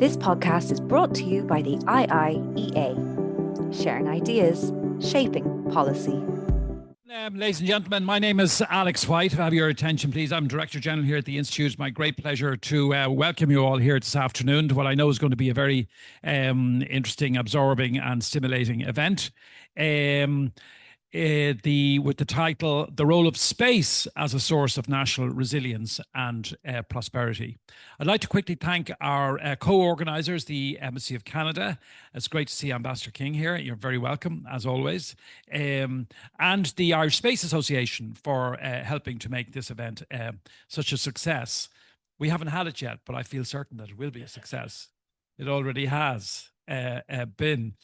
This podcast is brought to you by the IIEA, sharing ideas, shaping policy. Ladies and gentlemen, my name is Alex White. If I have your attention, please. I'm Director General here at the Institute. It's my great pleasure to welcome you all here this afternoon to what I know is going to be a very interesting, absorbing and stimulating event. With the title, The Role of Space as a Source of National Resilience and Prosperity. I'd like to quickly thank our co-organisers, the Embassy of Canada. It's great to see Ambassador King here. You're very welcome, as always. And the Irish Space Association for helping to make this event such a success. We haven't had it yet, but I feel certain that it will be a success. It already has been.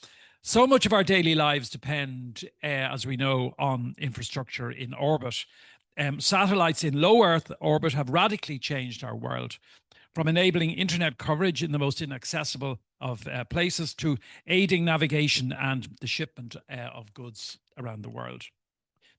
So much of our daily lives depend, as we know, on infrastructure in orbit. Satellites in low Earth orbit have radically changed our world, from enabling internet coverage in the most inaccessible of places to aiding navigation and the shipment of goods around the world.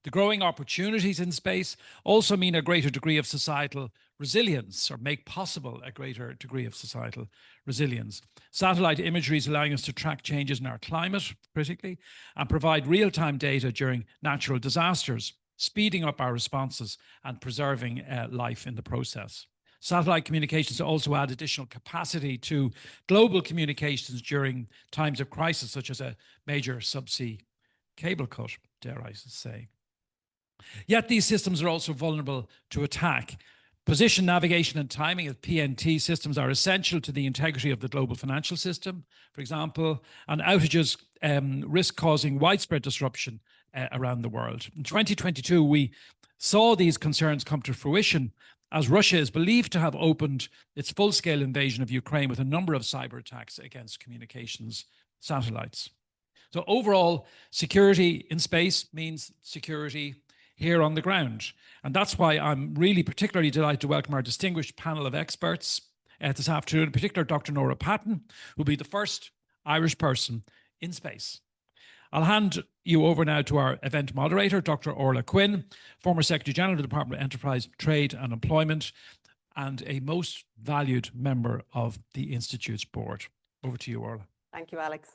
The growing opportunities in space also mean a greater degree of societal resilience, or make possible a greater degree of societal resilience. Satellite imagery is allowing us to track changes in our climate, critically, and provide real-time data during natural disasters, speeding up our responses and preserving life in the process. Satellite communications also add additional capacity to global communications during times of crisis, such as a major subsea cable cut, dare I say. Yet these systems are also vulnerable to attack. Position, navigation and timing of PNT systems are essential to the integrity of the global financial system, for example, and outages risk causing widespread disruption around the world. In 2022, we saw these concerns come to fruition as Russia is believed to have opened its full-scale invasion of Ukraine with a number of cyber attacks against communications satellites. So overall, security in space means security here on the ground. And that's why I'm really particularly delighted to welcome our distinguished panel of experts this afternoon, in particular Dr. Norah Patten, who will be the first Irish person in space. I'll hand you over now to our event moderator, Dr. Orla Quinn, former Secretary General of the Department of Enterprise, Trade and Employment, and a most valued member of the Institute's board. Over to you, Orla. Thank you, Alex.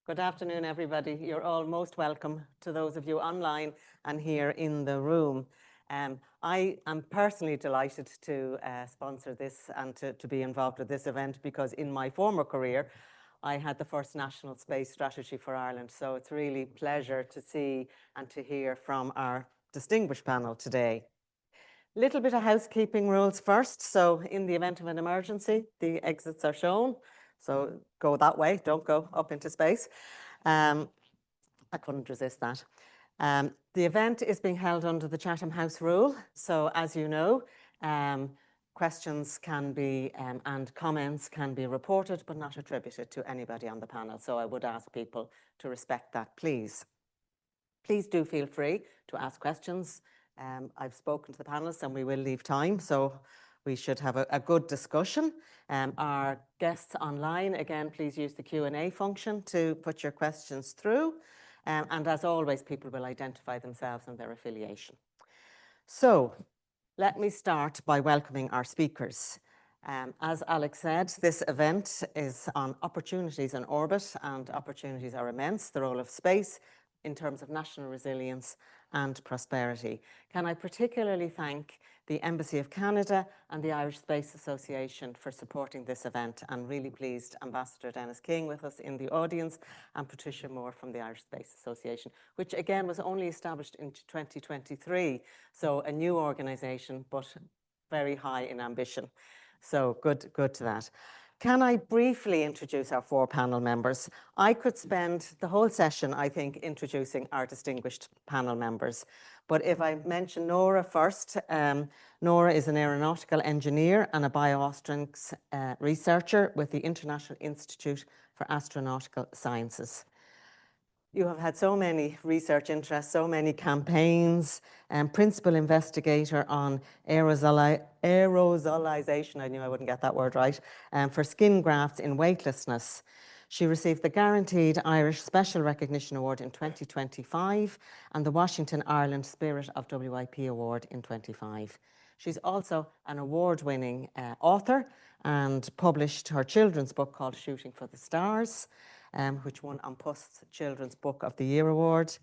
Good afternoon, everybody. You're all most welcome, to those of you online and here in the room. I am personally delighted to sponsor this and to be involved with this event, because in my former career, I had the first national space strategy for Ireland. So it's really a pleasure to see and to hear from our distinguished panel today. Little bit of housekeeping rules first. So in the event of an emergency, the exits are shown. So go that way, don't go up into space. I couldn't resist that. The event is being held under the Chatham House rule. So as you know, questions can be and comments can be reported but not attributed to anybody on the panel. So I would ask people to respect that, please. Please do feel free to ask questions. I've spoken to the panelists and we will leave time. So we should have a good discussion. Our guests online, again, please use the Q&A function to put your questions through. And as always, people will identify themselves and their affiliation. So let me start by welcoming our speakers. As Alex said, this event is on opportunities in orbit, and opportunities are immense, the role of space in terms of national resilience and prosperity. Can I particularly thank the Embassy of Canada and the Irish Space Association for supporting this event, and really pleased Ambassador Dennis King with us in the audience, and Patricia Moore from the Irish Space Association, which again was only established in 2023. So a new organisation, but very high in ambition. So good to that. Can I briefly introduce our four panel members? I could spend the whole session, I think, introducing our distinguished panel members. But if I mention Norah first, Norah is an aeronautical engineer and a bioastronautics researcher with the International Institute for Astronautical Sciences. You have had so many research interests, so many campaigns, principal investigator on aerosolization, I knew I wouldn't get that word right, for skin grafts in weightlessness. She received the Guaranteed Irish Special Recognition Award in 2025 and the Washington Ireland Spirit of WIP Award in 2025. She's also an award-winning author and published her children's book called Shooting for the Stars, which won Post's Children's Book of the Year award.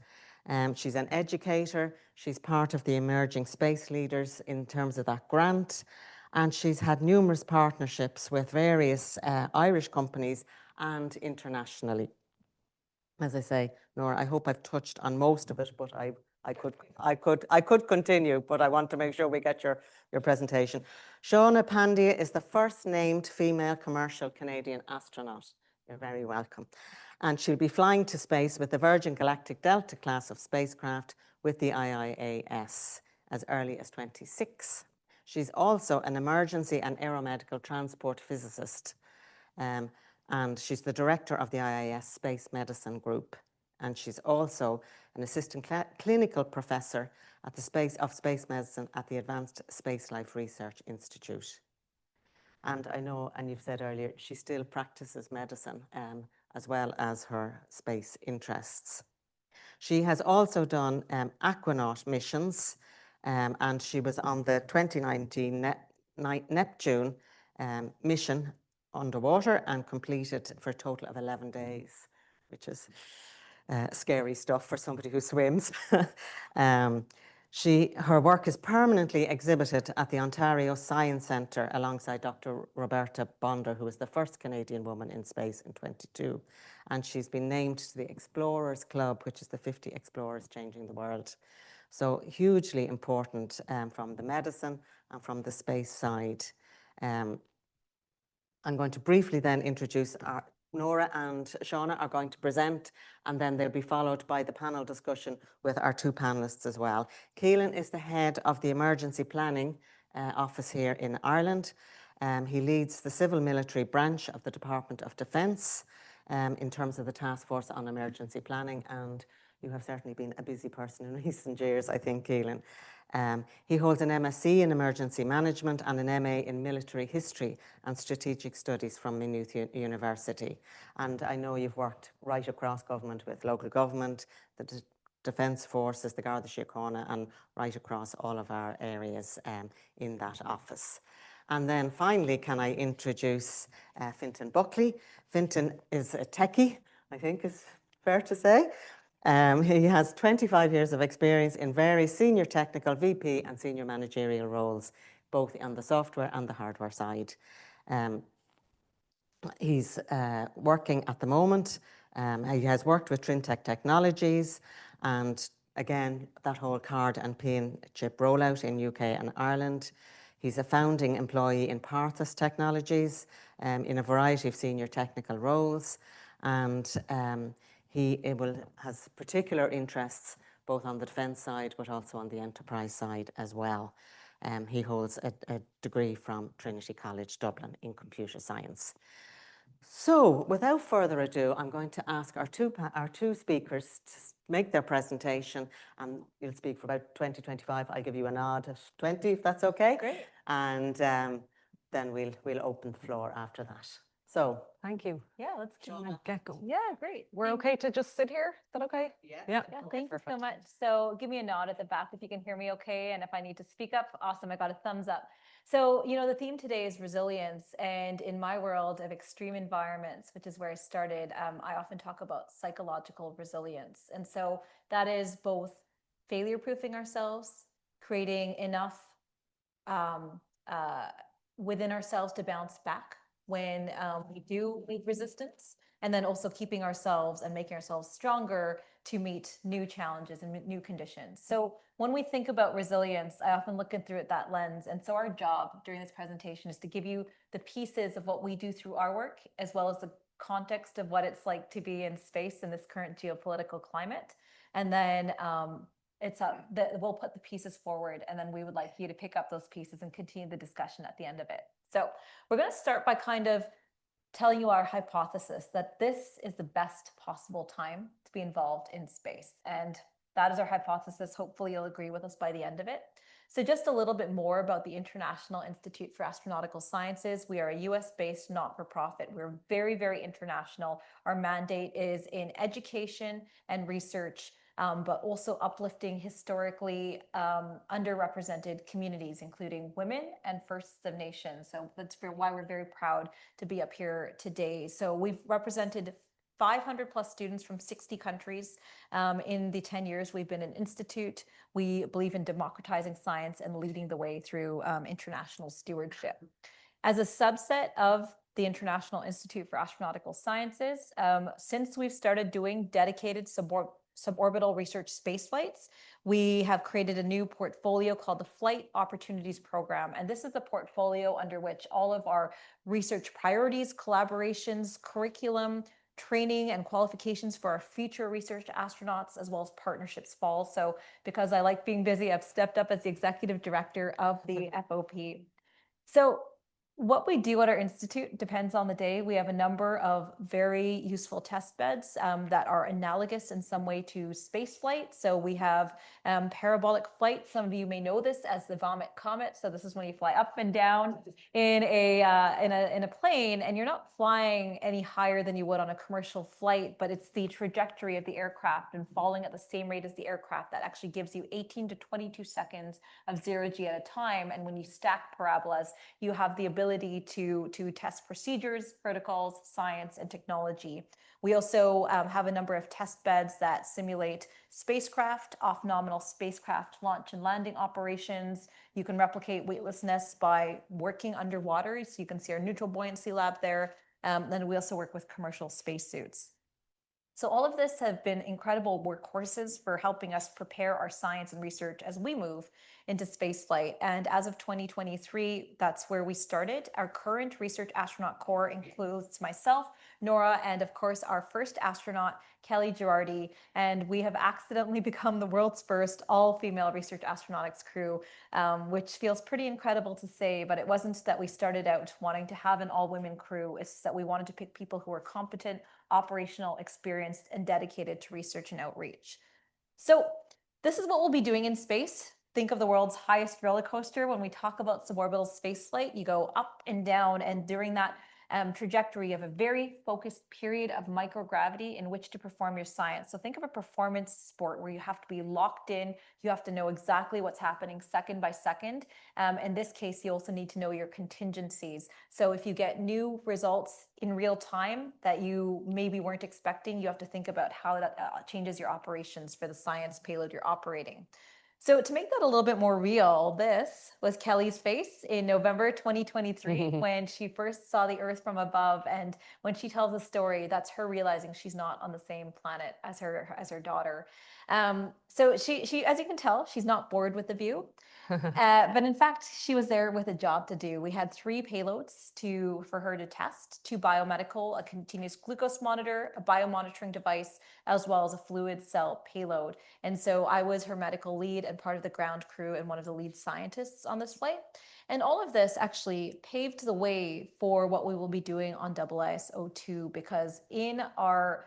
She's an educator. She's part of the Emerging Space Leaders in terms of that grant. And she's had numerous partnerships with various Irish companies and internationally. As I say, Norah, I hope I've touched on most of it, but I could continue, but I want to make sure we get your presentation. Shawna Pandya is the first named female commercial Canadian astronaut. You're very welcome. And she'll be flying to space with the Virgin Galactic Delta class of spacecraft with the IIAS as early as 26. She's also an emergency and aeromedical transport physicist. And she's the director of the IIS Space Medicine Group. And she's also an assistant clinical professor at the Space Medicine at the Advanced Space Life Research Institute. And I know, and you've said earlier, she still practices medicine as well as her space interests. She has also done aquanaut missions, and she was on the 2019 Neptune mission underwater and completed for a total of 11 days, which is scary stuff for somebody who swims. Her work is permanently exhibited at the Ontario Science Centre alongside Dr. Roberta Bonder, who was the first Canadian woman in space in 2022. And she's been named to the Explorers Club, which is the 50 explorers changing the world. So hugely important from the medicine and from the space side. I'm going to briefly then introduce Norah and Shawna are going to present, and then they'll be followed by the panel discussion with our two panelists as well. Kealan is the head of the Emergency Planning Office here in Ireland. He leads the civil military branch of the Department of Defence in terms of the Task Force on Emergency Planning, and you have certainly been a busy person in recent years, I think, Kealan. He holds an MSc in Emergency Management and an MA in Military History and Strategic Studies from Maynooth University. And I know you've worked right across government with local government, the Defence Forces, the Garda Síochána, and right across all of our areas in that office. And then finally, can I introduce Fintan Buckley. Fintan is a techie, I think is fair to say. He has 25 years of experience in various senior technical, VP and senior managerial roles, both on the software and the hardware side. He's working at the moment. He has worked with Trintech Technologies, and again, that whole card and pin chip rollout in UK and Ireland. He's a founding employee in Parthas Technologies in a variety of senior technical roles, and he has particular interests both on the defence side but also on the enterprise side as well. He holds a degree from Trinity College Dublin in computer science. So without further ado, I'm going to ask our two speakers to make their presentation, and you'll speak for about 20-25. I'll give you a nod at 20 if that's okay. Great. And then we'll open the floor after that. So Thank you. Yeah, let's get going. Yeah, great. We're okay to just sit here? Is that okay? Yeah. Yeah. Thank you so much. So give me a nod at the back if you can hear me okay. And if I need to speak up, awesome. I got a thumbs up. So, the theme today is resilience. And in my world of extreme environments, which is where I started, I often talk about psychological resilience. And so that is both failure proofing ourselves, creating enough within ourselves to bounce back when we do meet resistance, and then also keeping ourselves and making ourselves stronger to meet new challenges and new conditions. So when we think about resilience, I often look through it that lens. And so our job during this presentation is to give you the pieces of what we do through our work, as well as the context of what it's like to be in space in this current geopolitical climate. And then we'll put the pieces forward, and then we would like you to pick up those pieces and continue the discussion at the end of it. So we're going to start by kind of telling you our hypothesis that this is the best possible time to be involved in space. And that is our hypothesis. Hopefully you'll agree with us by the end of it. So just a little bit more about the International Institute for Astronautical Sciences. We are a US-based not-for-profit. We're very, very international. Our mandate is in education and research but also uplifting historically underrepresented communities, including women and First Nations. So that's why we're very proud to be up here today. So we've represented 500 plus students from 60 countries in the 10 years we've been an institute. We believe in democratizing science and leading the way through international stewardship. As a subset of the International Institute for Astronautical Sciences, since we've started doing dedicated suborbital research space flights, we have created a new portfolio called the Flight Opportunities Program. And this is the portfolio under which all of our research priorities, collaborations, curriculum, training and qualifications for our future research astronauts, as well as partnerships fall. So because I like being busy, I've stepped up as the executive director of the FOP. So what we do at our institute depends on the day. We have a number of very useful test beds that are analogous in some way to space flight. So we have parabolic flight. Some of you may know this as the vomit comet. So this is when you fly up and down in a plane, and you're not flying any higher than you would on a commercial flight, but it's the trajectory of the aircraft and falling at the same rate as the aircraft that actually gives you 18 to 22 seconds of 0G at a time. And when you stack parabolas, you have the ability to test procedures, protocols, science, and technology. We also have a number of test beds that simulate spacecraft, off-nominal spacecraft launch and landing operations. You can replicate weightlessness by working underwater. So you can see our neutral buoyancy lab there. Then we also work with commercial spacesuits. So all of this have been incredible workhorses for helping us prepare our science and research as we move into spaceflight. And as of 2023, that's where we started. Our current research astronaut corps includes myself, Norah, and of course, our first astronaut, Kelly Girardi. And we have accidentally become the world's first all-female research astronautics crew, which feels pretty incredible to say, but it wasn't that we started out wanting to have an all-women crew. It's that we wanted to pick people who are competent, operational, experienced, and dedicated to research and outreach. So this is what we'll be doing in space. Think of the world's highest roller coaster. When we talk about suborbital spaceflight, you go up and down, and during that trajectory of a very focused period of microgravity in which to perform your science. So think of a performance sport where you have to be locked in. You have to know exactly what's happening second by second. In this case, you also need to know your contingencies. So if you get new results in real time that you maybe weren't expecting, you have to think about how that changes your operations for the science payload you're operating. So to make that a little bit more real, this was Kelly's face in November 2023 when she first saw the Earth from above. And when she tells the story, that's her realizing she's not on the same planet as her daughter. So she, as you can tell, she's not bored with the view. But in fact, she was there with a job to do. We had 3 payloads for her to test: 2 biomedical, a continuous glucose monitor, a biomonitoring device, as well as a fluid cell payload. And so I was her medical lead and part of the ground crew and one of the lead scientists on this flight. And all of this actually paved the way for what we will be doing on ISO2, because in our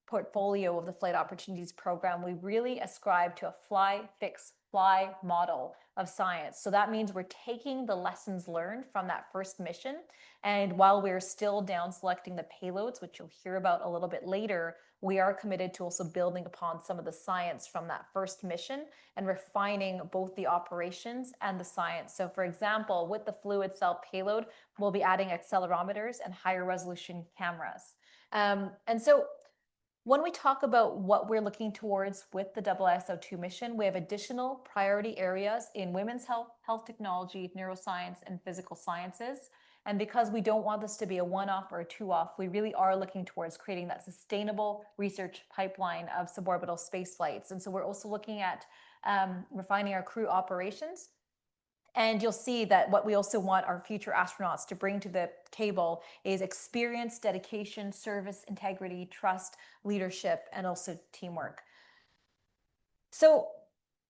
portfolio of the Flight Opportunities Program, we really ascribe to a fly, fix, fly model of science. So that means we're taking the lessons learned from that first mission, and while we're still down selecting the payloads, which you'll hear about a little bit later, we are committed to also building upon some of the science from that first mission and refining both the operations and the science. So for example, with the fluid cell payload, we'll be adding accelerometers and higher resolution cameras. And so when we talk about what we're looking towards with the ISO2 mission, we have additional priority areas in women's health, health technology, neuroscience, and physical sciences. And because we don't want this to be a one-off or a two-off, we really are looking towards creating that sustainable research pipeline of suborbital space flights. And so we're also looking at refining our crew operations. And you'll see that what we also want our future astronauts to bring to the table is experience, dedication, service, integrity, trust, leadership, and also teamwork. So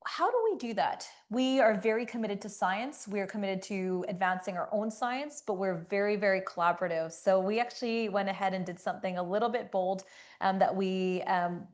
how do we do that? We are very committed to science. We are committed to advancing our own science, but we're very, very collaborative. So we actually went ahead and did something a little bit bold that we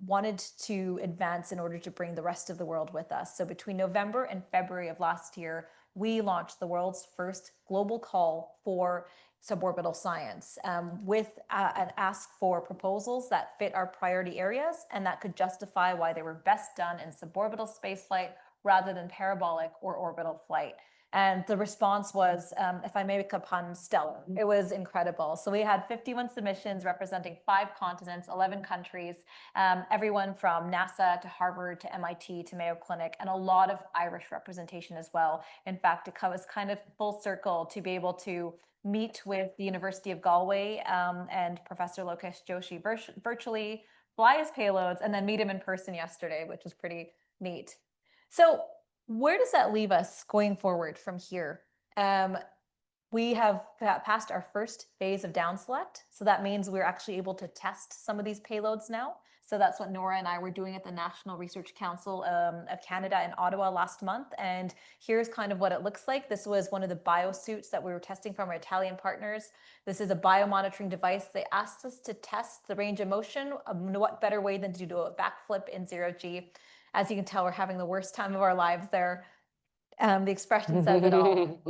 wanted to advance in order to bring the rest of the world with us. So between November and February of last year, we launched the world's first global call for suborbital science with an ask for proposals that fit our priority areas and that could justify why they were best done in suborbital spaceflight rather than parabolic or orbital flight. And the response was, if I may make a pun, stellar. It was incredible. So we had 51 submissions representing 5 continents, 11 countries, everyone from NASA to Harvard to MIT to Mayo Clinic, and a lot of Irish representation as well. In fact, it was kind of full circle to be able to meet with the University of Galway and Professor Lokesh Joshi virtually, fly his payloads, and then meet him in person yesterday, which was pretty neat. So where does that leave us going forward from here? We have passed our first phase of down select. So that means we're actually able to test some of these payloads now. So that's what Norah and I were doing at the National Research Council of Canada in Ottawa last month. And here's kind of what it looks like. This was one of the biosuits that we were testing from our Italian partners. This is a biomonitoring device. They asked us to test the range of motion. What better way than to do a backflip in 0G? As you can tell, we're having the worst time of our lives there. The expression says it all.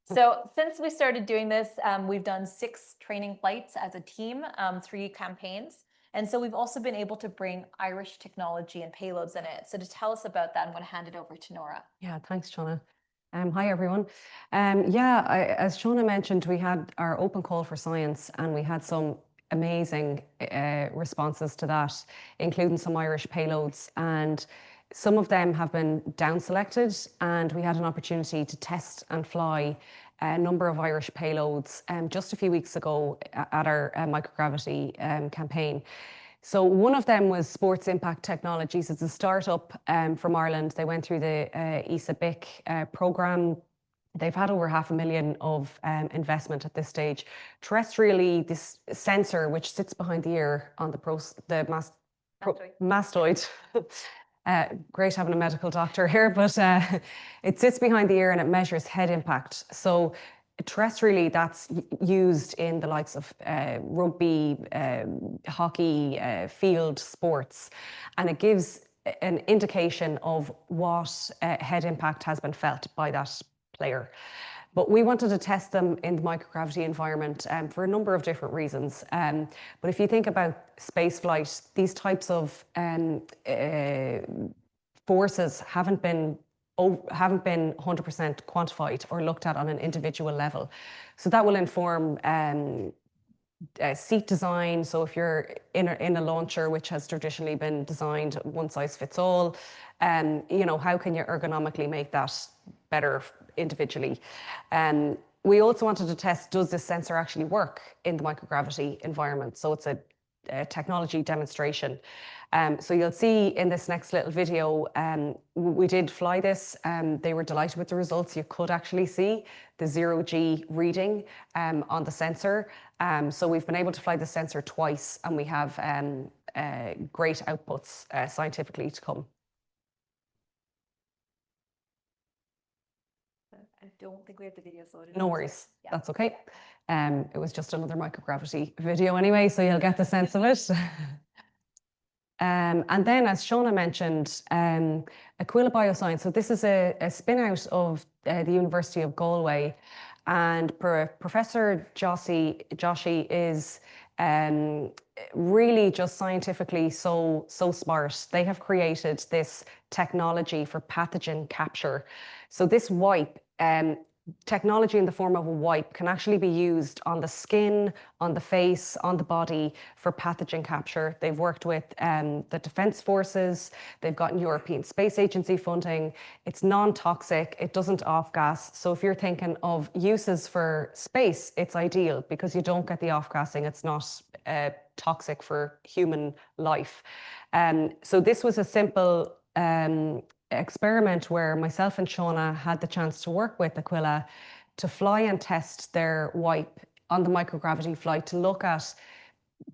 So since we started doing this, we've done 6 training flights as a team, 3 campaigns. And so we've also been able to bring Irish technology and payloads in it. So to tell us about that, I'm going to hand it over to Norah. Yeah, thanks, Shawna. Hi, everyone. As Shawna mentioned, we had our open call for science and we had some amazing responses to that, including some Irish payloads. And some of them have been down selected, and we had an opportunity to test and fly a number of Irish payloads just a few weeks ago at our microgravity campaign. So one of them was Sports Impact Technologies. It's a startup from Ireland. They went through the ESA-BIC program. They've had over $500,000 of investment at this stage. Terrestrially, this sensor, which sits behind the ear on the mastoid. Great having a medical doctor here, but it sits behind the ear and it measures head impact. So terrestrially, that's used in the likes of rugby, hockey, field sports, and it gives an indication of what head impact has been felt by that player. But we wanted to test them in the microgravity environment for a number of different reasons. But if you think about space flight, these types of forces haven't been 100% quantified or looked at on an individual level. So that will inform seat design. So if you're in a launcher, which has traditionally been designed one size fits all, how can you ergonomically make that better individually? We also wanted to test, does this sensor actually work in the microgravity environment? So it's a technology demonstration. So you'll see in this next little video, we did fly this. They were delighted with the results. You could actually see the 0G reading on the sensor. So we've been able to fly the sensor twice, and we have great outputs scientifically to come. I don't think we have the videos loaded. No worries. Yeah. That's okay. It was just another microgravity video anyway, so you'll get the sense of it. And then, as Shawna mentioned, Aquila Bioscience. So this is a spin-out of the University of Galway, and Professor Joshi is really just scientifically so smart. They have created this technology for pathogen capture. So this wipe, technology in the form of a wipe, can actually be used on the skin, on the face, on the body for pathogen capture. They've worked with the Defence Forces. They've gotten European Space Agency funding. It's non-toxic. It doesn't off-gas. So if you're thinking of uses for space, it's ideal because you don't get the off-gassing. It's not toxic for human life. So this was a simple experiment where myself and Shawna had the chance to work with Aquila to fly and test their wipe on the microgravity flight to look at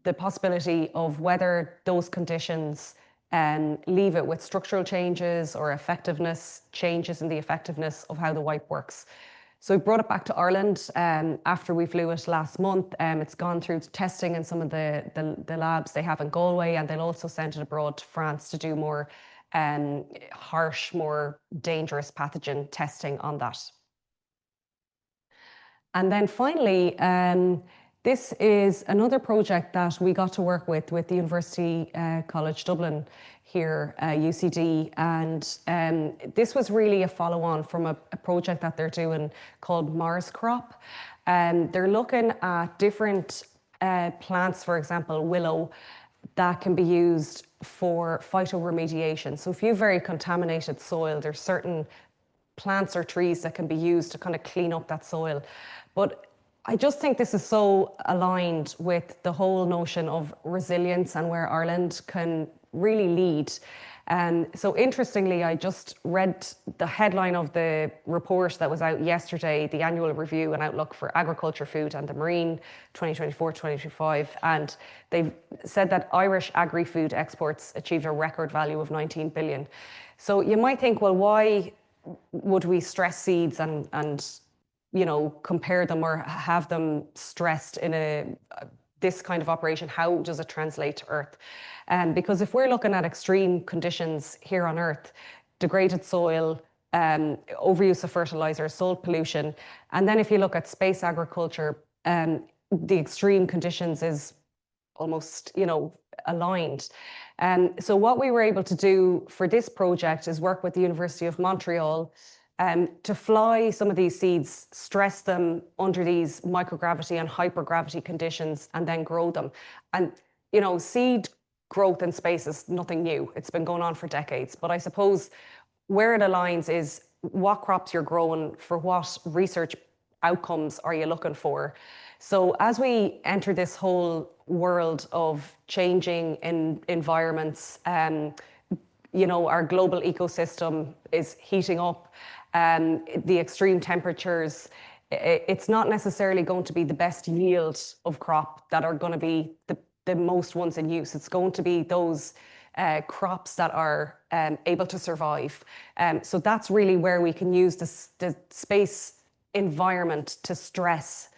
the possibility of whether those conditions leave it with structural changes or effectiveness changes in the effectiveness of how the wipe works. So we brought it back to Ireland after we flew it last month. It's gone through testing in some of the labs they have in Galway, and they'll also send it abroad to France to do more harsh, more dangerous pathogen testing on that. And then finally, this is another project that we got to work with the University College Dublin here, UCD, and this was really a follow-on from a project that they're doing called Mars Crop. They're looking at different plants, for example, willow, that can be used for phytoremediation. So if you have very contaminated soil, there's certain plants or trees that can be used to kind of clean up that soil. But I just think this is so aligned with the whole notion of resilience and where Ireland can really lead. So interestingly, I just read the headline of the report that was out yesterday, the annual review and outlook for agriculture, food and the marine 2024-2025. And they've said that Irish agri-food exports achieved a record value of 19 billion. So you might think, well, why would we stress seeds and you know, compare them or have them stressed in this kind of operation? How does it translate to Earth? Because if we're looking at extreme conditions here on Earth, degraded soil, overuse of fertilizers, soil pollution, and then if you look at space agriculture, the extreme conditions is almost, you know, aligned. So what we were able to do for this project is work with the University of Montreal to fly some of these seeds, stress them under these microgravity and hypergravity conditions, and then grow them. And, you know, seed growth in space is nothing new. It's been going on for decades. But I suppose where it aligns is what crops you're growing, for what research outcomes are you looking for? So as we enter this whole world of changing environments, you know, our global ecosystem is heating up, the extreme temperatures, it's not necessarily going to be the best yield of crop that are going to be the most ones in use. It's going to be those crops that are able to survive. So that's really where we can use the space environment to stress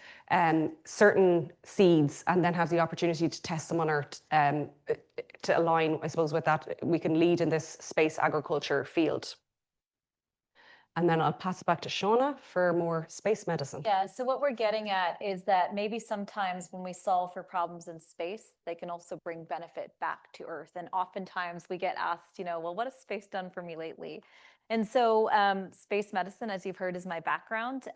certain seeds and then have the opportunity to test them on Earth to align, I suppose, with that. We can lead in this space agriculture field. And then I'll pass it back to Shawna for more space medicine. Yeah, so what we're getting at is that maybe sometimes when we solve for problems in space, they can also bring benefit back to Earth. And oftentimes we get asked, you know, well, what has space done for me lately? And so space medicine, as you've heard, is my background.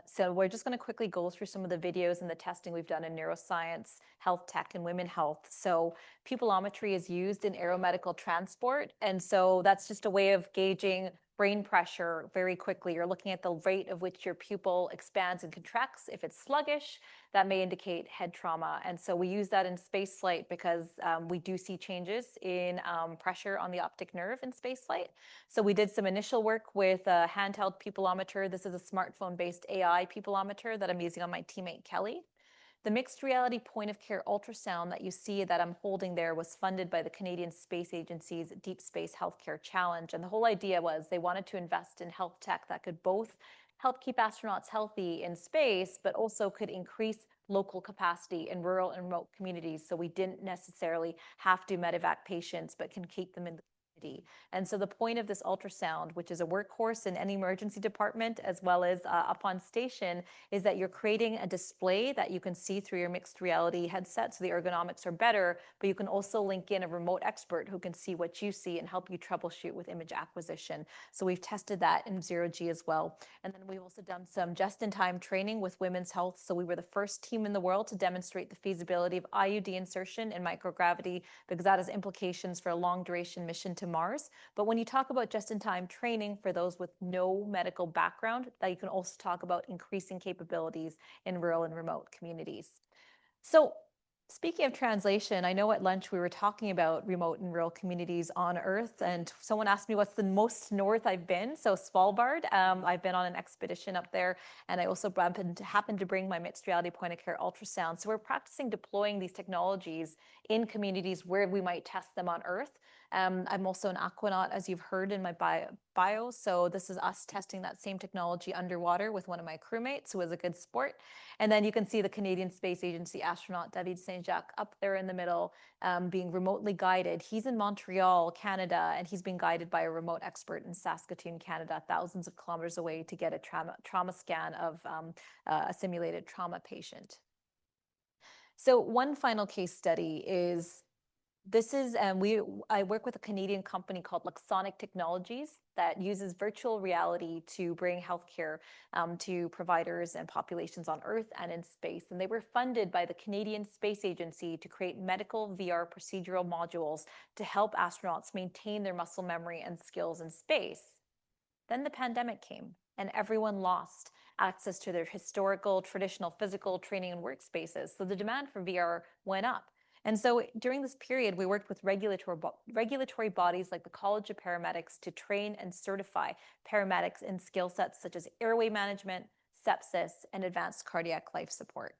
So we're just going to quickly go through some of the videos and the testing we've done in neuroscience, health tech, and women health. So pupillometry is used in aeromedical transport. And so that's just a way of gauging brain pressure very quickly. You're looking at the rate of which your pupil expands and contracts. If it's sluggish, that may indicate head trauma. And so we use that in space flight because we do see changes in pressure on the optic nerve in space flight. So we did some initial work with a handheld pupillometer. This is a smartphone-based AI pupillometer that I'm using on my teammate Kelly. The mixed reality point of care ultrasound that you see that I'm holding there was funded by the Canadian Space Agency's Deep Space Healthcare Challenge. And the whole idea was they wanted to invest in health tech that could both help keep astronauts healthy in space, but also could increase local capacity in rural and remote communities. So we didn't necessarily have to medevac patients, but can keep them in the community. And so the point of this ultrasound, which is a workhorse in any emergency department, as well as up on station, is that you're creating a display that you can see through your mixed reality headset. So the ergonomics are better, but you can also link in a remote expert who can see what you see and help you troubleshoot with image acquisition. So we've tested that in 0G as well. And then we've also done some just-in-time training with women's health. So we were the first team in the world to demonstrate the feasibility of IUD insertion in microgravity, because that has implications for a long-duration mission to Mars. But when you talk about just-in-time training for those with no medical background, that you can also talk about increasing capabilities in rural and remote communities. So speaking of translation, I know at lunch we were talking about remote and rural communities on Earth, and someone asked me what's the most north I've been. So Svalbard, I've been on an expedition up there, and I also happened to bring my mixed reality point of care ultrasound. So we're practicing deploying these technologies in communities where we might test them on Earth. I'm also an aquanaut, as you've heard in my bio. So this is us testing that same technology underwater with one of my crewmates, who was a good sport. And then you can see the Canadian Space Agency astronaut David Saint-Jacques up there in the middle, being remotely guided. He's in Montreal, Canada, and he's being guided by a remote expert in Saskatoon, Canada, thousands of kilometers away, to get a trauma scan of a simulated trauma patient. So one final case study is, this is, I work with a Canadian company called Luxonic Technologies that uses virtual reality to bring healthcare to providers and populations on Earth and in space. And they were funded by the Canadian Space Agency to create medical VR procedural modules to help astronauts maintain their muscle memory and skills in space. Then the pandemic came, and everyone lost access to their historical, traditional physical training and workspaces. So the demand for VR went up. And so during this period, we worked with regulatory bodies like the College of Paramedics to train and certify paramedics in skill sets such as airway management, sepsis, and advanced cardiac life support.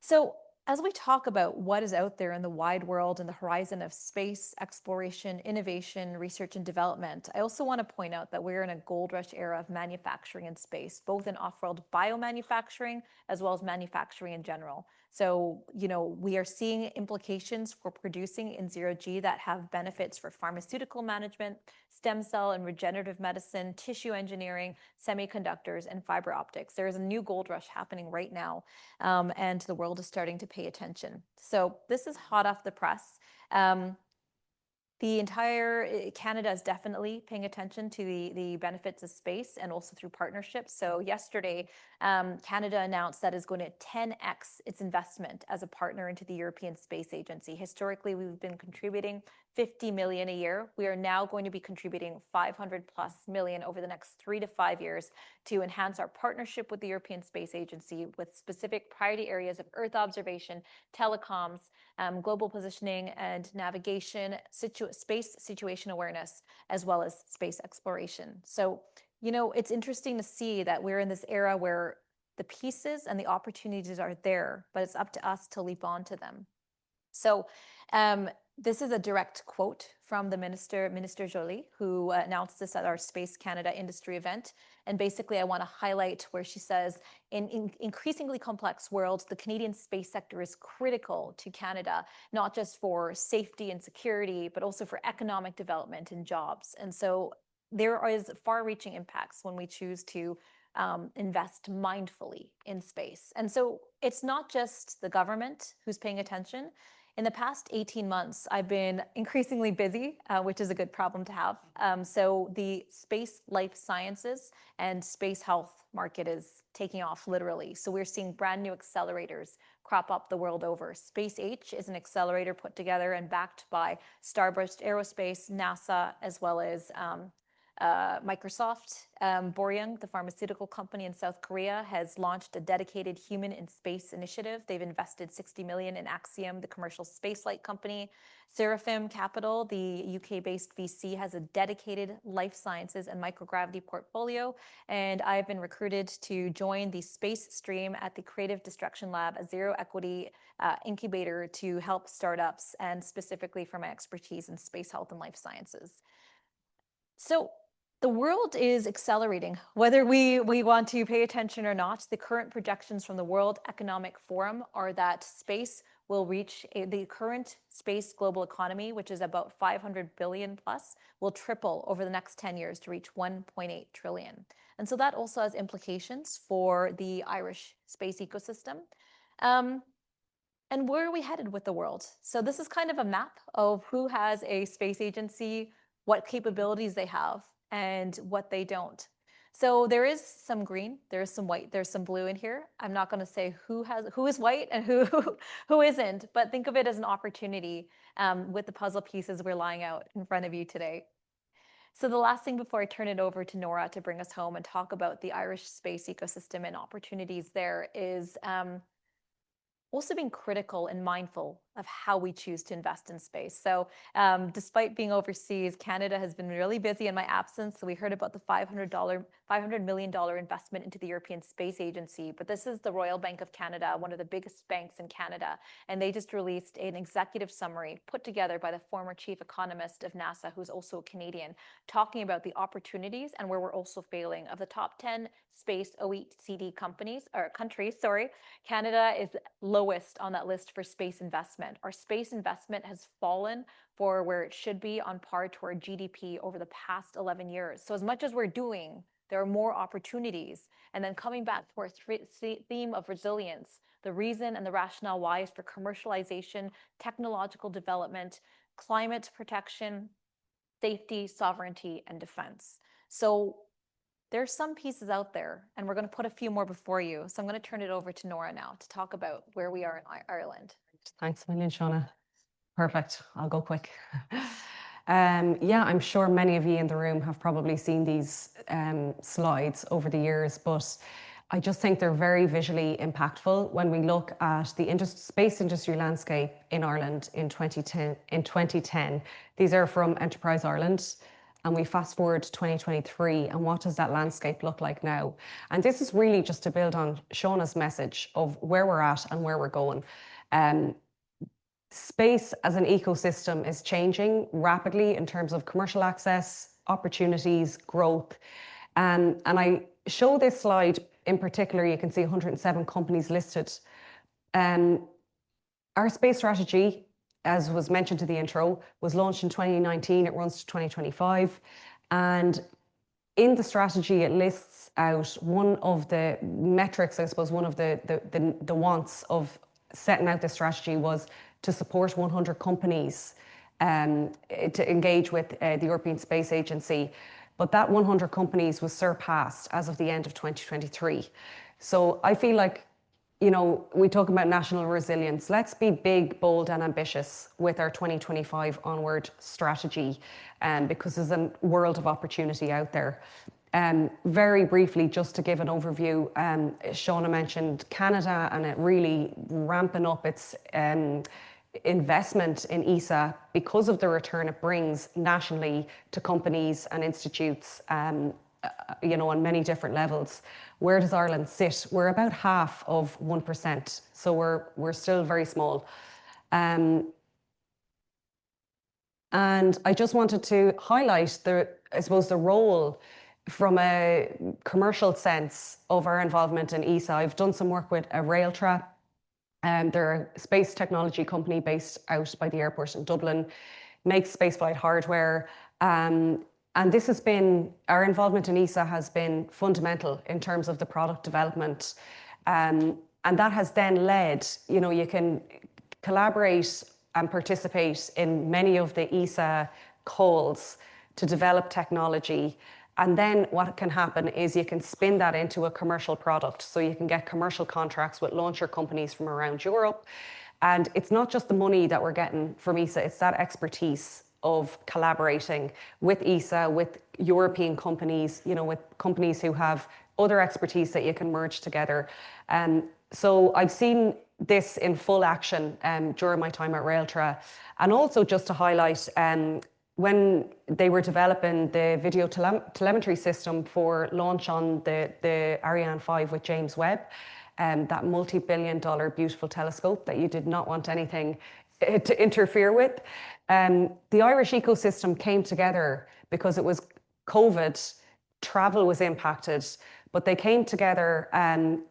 So as we talk about what is out there in the wide world and the horizon of space exploration, innovation, research, and development, I also want to point out that we're in a gold rush era of manufacturing in space, both in off-world biomanufacturing as well as manufacturing in general. So, we are seeing implications for producing in zero-G that have benefits for pharmaceutical management, stem cell and regenerative medicine, tissue engineering, semiconductors, and fiber optics. There is a new gold rush happening right now, and the world is starting to pay attention. So this is hot off the press. The entire Canada is definitely paying attention to the benefits of space, and also through partnerships. So yesterday, Canada announced that it's going to 10x its investment as a partner into the European Space Agency. Historically, we've been contributing 50 million a year. We are now going to be contributing 500+ million over the next 3 to 5 years to enhance our partnership with the European Space Agency with specific priority areas of Earth observation, telecoms, global positioning and navigation, space situation awareness, as well as space exploration. So, it's interesting to see that we're in this era where the pieces and the opportunities are there, but it's up to us to leap onto them. So this is a direct quote from the Minister Joly, who announced this at our Space Canada industry event. And basically, I want to highlight where she says, in increasingly complex worlds, the Canadian space sector is critical to Canada, not just for safety and security, but also for economic development and jobs. And so there is far-reaching impacts when we choose to invest mindfully in space. And so it's not just the government who's paying attention. In the past 18 months, I've been increasingly busy, which is a good problem to have. So the space life sciences and space health market is taking off literally. So we're seeing brand new accelerators crop up the world over. Space H is an accelerator put together and backed by Starburst Aerospace, NASA, as well as Microsoft. Boryung, the pharmaceutical company in South Korea, has launched a dedicated human in space initiative. They've invested 60 million in Axiom, the commercial spaceflight company. Seraphim Capital, the UK-based VC, has a dedicated life sciences and microgravity portfolio. And I've been recruited to join the space stream at the Creative Destruction Lab, a zero equity incubator to help startups, and specifically for my expertise in space health and life sciences. So the world is accelerating, whether we want to pay attention or not. The current projections from the World Economic Forum are that space will reach the current space global economy, which is about 500 billion plus, will triple over the next 10 years to reach 1.8 trillion. And so that also has implications for the Irish space ecosystem. And where are we headed with the world? So this is kind of a map of who has a space agency, what capabilities they have, and what they don't. So there is some green, there's some white, there's some blue in here. I'm not going to say who is white and who isn't, but think of it as an opportunity with the puzzle pieces we're laying out in front of you today. So the last thing before I turn it over to Norah to bring us home and talk about the Irish space ecosystem and opportunities there is also being critical and mindful of how we choose to invest in space. So despite being overseas, Canada has been really busy in my absence. So we heard about the $500 million investment into the European Space Agency, but this is the Royal Bank of Canada, one of the biggest banks in Canada. And they just released an executive summary put together by the former chief economist of NASA, who's also a Canadian, talking about the opportunities and where we're also failing. Of the top 10 space OECD countries, Canada is lowest on that list for space investment. Our space investment has fallen for where it should be on par to our GDP over the past 11 years. So as much as we're doing, there are more opportunities. And then coming back to our theme of resilience, the reason and the rationale why is for commercialization, technological development, climate protection, safety, sovereignty, and defense. So there's some pieces out there, and we're going to put a few more before you. So I'm going to turn it over to Norah now to talk about where we are in Ireland. Thanks a million, Shawna. Perfect. I'll go quick. Yeah, I'm sure many of you in the room have probably seen these slides over the years, but I just think they're very visually impactful when we look at the space industry landscape in Ireland in 2010. These are from Enterprise Ireland. And we fast forward to 2023, and what does that landscape look like now? And this is really just to build on Shawna's message of where we're at and where we're going. Space as an ecosystem is changing rapidly in terms of commercial access, opportunities, growth. And I show this slide in particular, you can see 107 companies listed. Our space strategy, as was mentioned to the intro, was launched in 2019. It runs to 2025. And in the strategy, it lists out one of the metrics, I suppose, one of the wants of setting out this strategy was to support 100 companies to engage with the European Space Agency. But that 100 companies was surpassed as of the end of 2023. So I feel like, you know, we talk about national resilience. Let's be big, bold, and ambitious with our 2025 onward strategy, because there's a world of opportunity out there. Very briefly, just to give an overview, Shawna mentioned Canada and it really ramping up its investment in ESA because of the return it brings nationally to companies and institutes, you know, on many different levels. Where does Ireland sit? We're about half of 1%, so we're still very small. And I just wanted to highlight I suppose the role from a commercial sense of our involvement in ESA. I've done some work with Railtra. They're a space technology company based out by the airport in Dublin, makes spaceflight hardware. And this has been, our involvement in ESA has been fundamental in terms of the product development. And that has then led, you know, you can collaborate and participate in many of the ESA calls to develop technology. And then what can happen is you can spin that into a commercial product. So you can get commercial contracts with launcher companies from around Europe. And it's not just the money that we're getting from ESA, it's that expertise of collaborating with ESA, with European companies, you know, with companies who have other expertise that you can merge together. So I've seen this in full action during my time at Railtra. And also just to highlight, when they were developing the video telemetry system for launch on the Ariane 5 with James Webb, that multi-billion-dollar beautiful telescope that you did not want anything to interfere with. The Irish ecosystem came together because it was COVID, travel was impacted, but they came together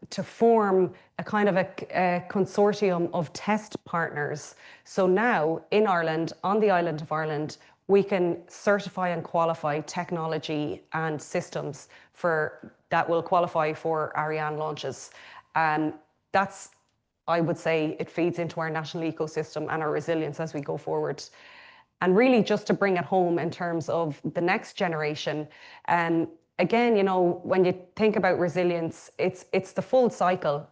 to form a kind of a consortium of test partners. So now in Ireland, on the island of Ireland, we can certify and qualify technology and systems that will qualify for Ariane launches. And that's, I would say, it feeds into our national ecosystem and our resilience as we go forward. And really just to bring it home in terms of the next generation, again, you know, when you think about resilience, it's the full cycle.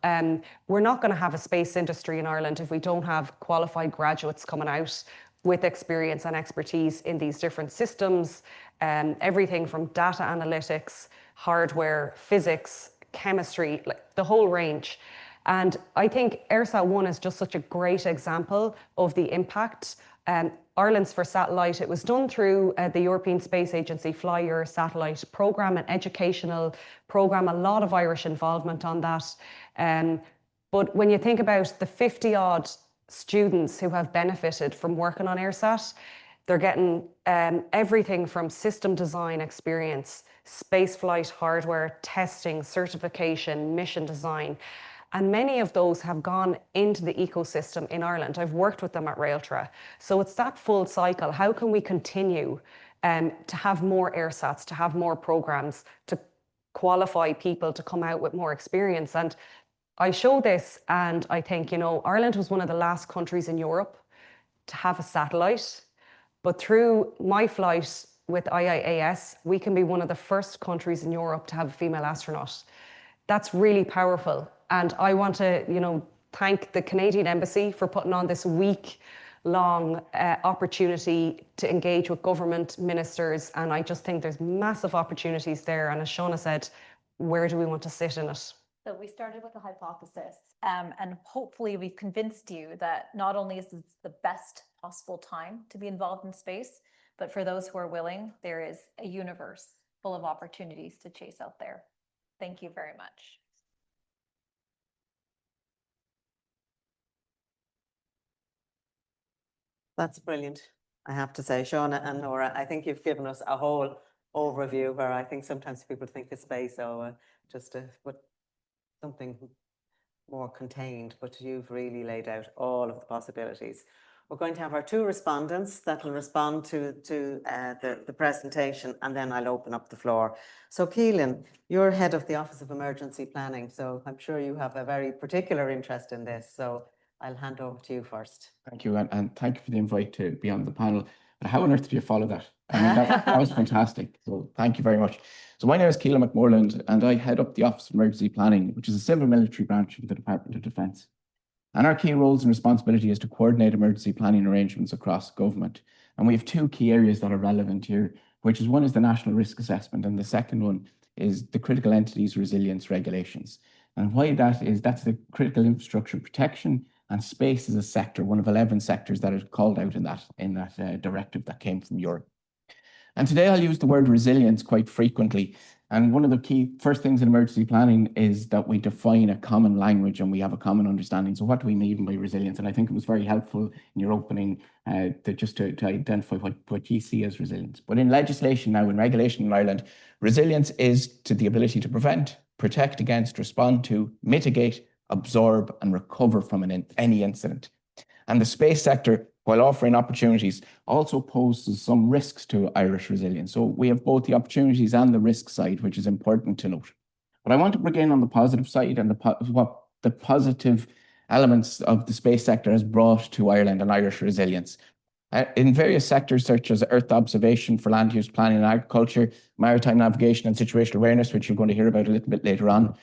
We're not going to have a space industry in Ireland if we don't have qualified graduates coming out with experience and expertise in these different systems, everything from data analytics, hardware, physics, chemistry, like the whole range. And I think AirSat-1 is just such a great example of the impact. Ireland's for satellite, it was done through the European Space Agency Fly Your Satellite programme, an educational programme, a lot of Irish involvement on that. But when you think about the 50-odd students who have benefited from working on AirSat, they're getting everything from system design experience, spaceflight hardware, testing, certification, mission design. And many of those have gone into the ecosystem in Ireland. I've worked with them at Railtra. So it's that full cycle. How can we continue to have more AirSats, to have more programs, to qualify people to come out with more experience? And I show this and I think, you know, Ireland was one of the last countries in Europe to have a satellite. But through my flight with IIAS, we can be one of the first countries in Europe to have a female astronaut. That's really powerful. And I want to, you know, thank the Canadian Embassy for putting on this week-long opportunity to engage with government ministers. And I just think there's massive opportunities there. And as Shawna said, where do we want to sit in it? So we started with a hypothesis, and hopefully we've convinced you that not only is this the best possible time to be involved in space, but for those who are willing, there is a universe full of opportunities to chase out there. Thank you very much. That's brilliant, I have to say. Shawna and Norah, I think you've given us a whole overview where I think sometimes people think of space, so just to put something more contained, but you've really laid out all of the possibilities. We're going to have our two respondents that will respond to the presentation, and then I'll open up the floor. So Kealan, you're head of the Office of Emergency Planning, so I'm sure you have a very particular interest in this. So I'll hand over to you first. Thank you, and thank you for the invite to be on the panel. But how on earth did you follow that? I mean, that was fantastic. So thank you very much. So my name is Kealan McMoreland, and I head up the Office of Emergency Planning, which is a civil military branch of the Department of Defence. And our key roles and responsibility is to coordinate emergency planning arrangements across government. And we have two key areas that are relevant here, which is one is the National Risk Assessment, and the second one is the Critical Entities Resilience Regulations. And why that is, that's the critical infrastructure protection, and space is a sector, one of 11 sectors that is called out in that directive that came from Europe. And today I'll use the word resilience quite frequently. And one of the key first things in emergency planning is that we define a common language and we have a common understanding. So what do we mean by resilience? And I think it was very helpful in your opening to identify what you see as resilience. But in legislation now, in regulation in Ireland, resilience is to the ability to prevent, protect against, respond to, mitigate, absorb and recover from any incident. And the space sector, while offering opportunities, also poses some risks to Irish resilience. So we have both the opportunities and the risk side, which is important to note. But I want to begin on the positive side and what the positive elements of the space sector has brought to Ireland and Irish resilience. In various sectors such as Earth observation for land use planning and agriculture, maritime navigation and situational awareness, which you're going to hear about a little bit later on,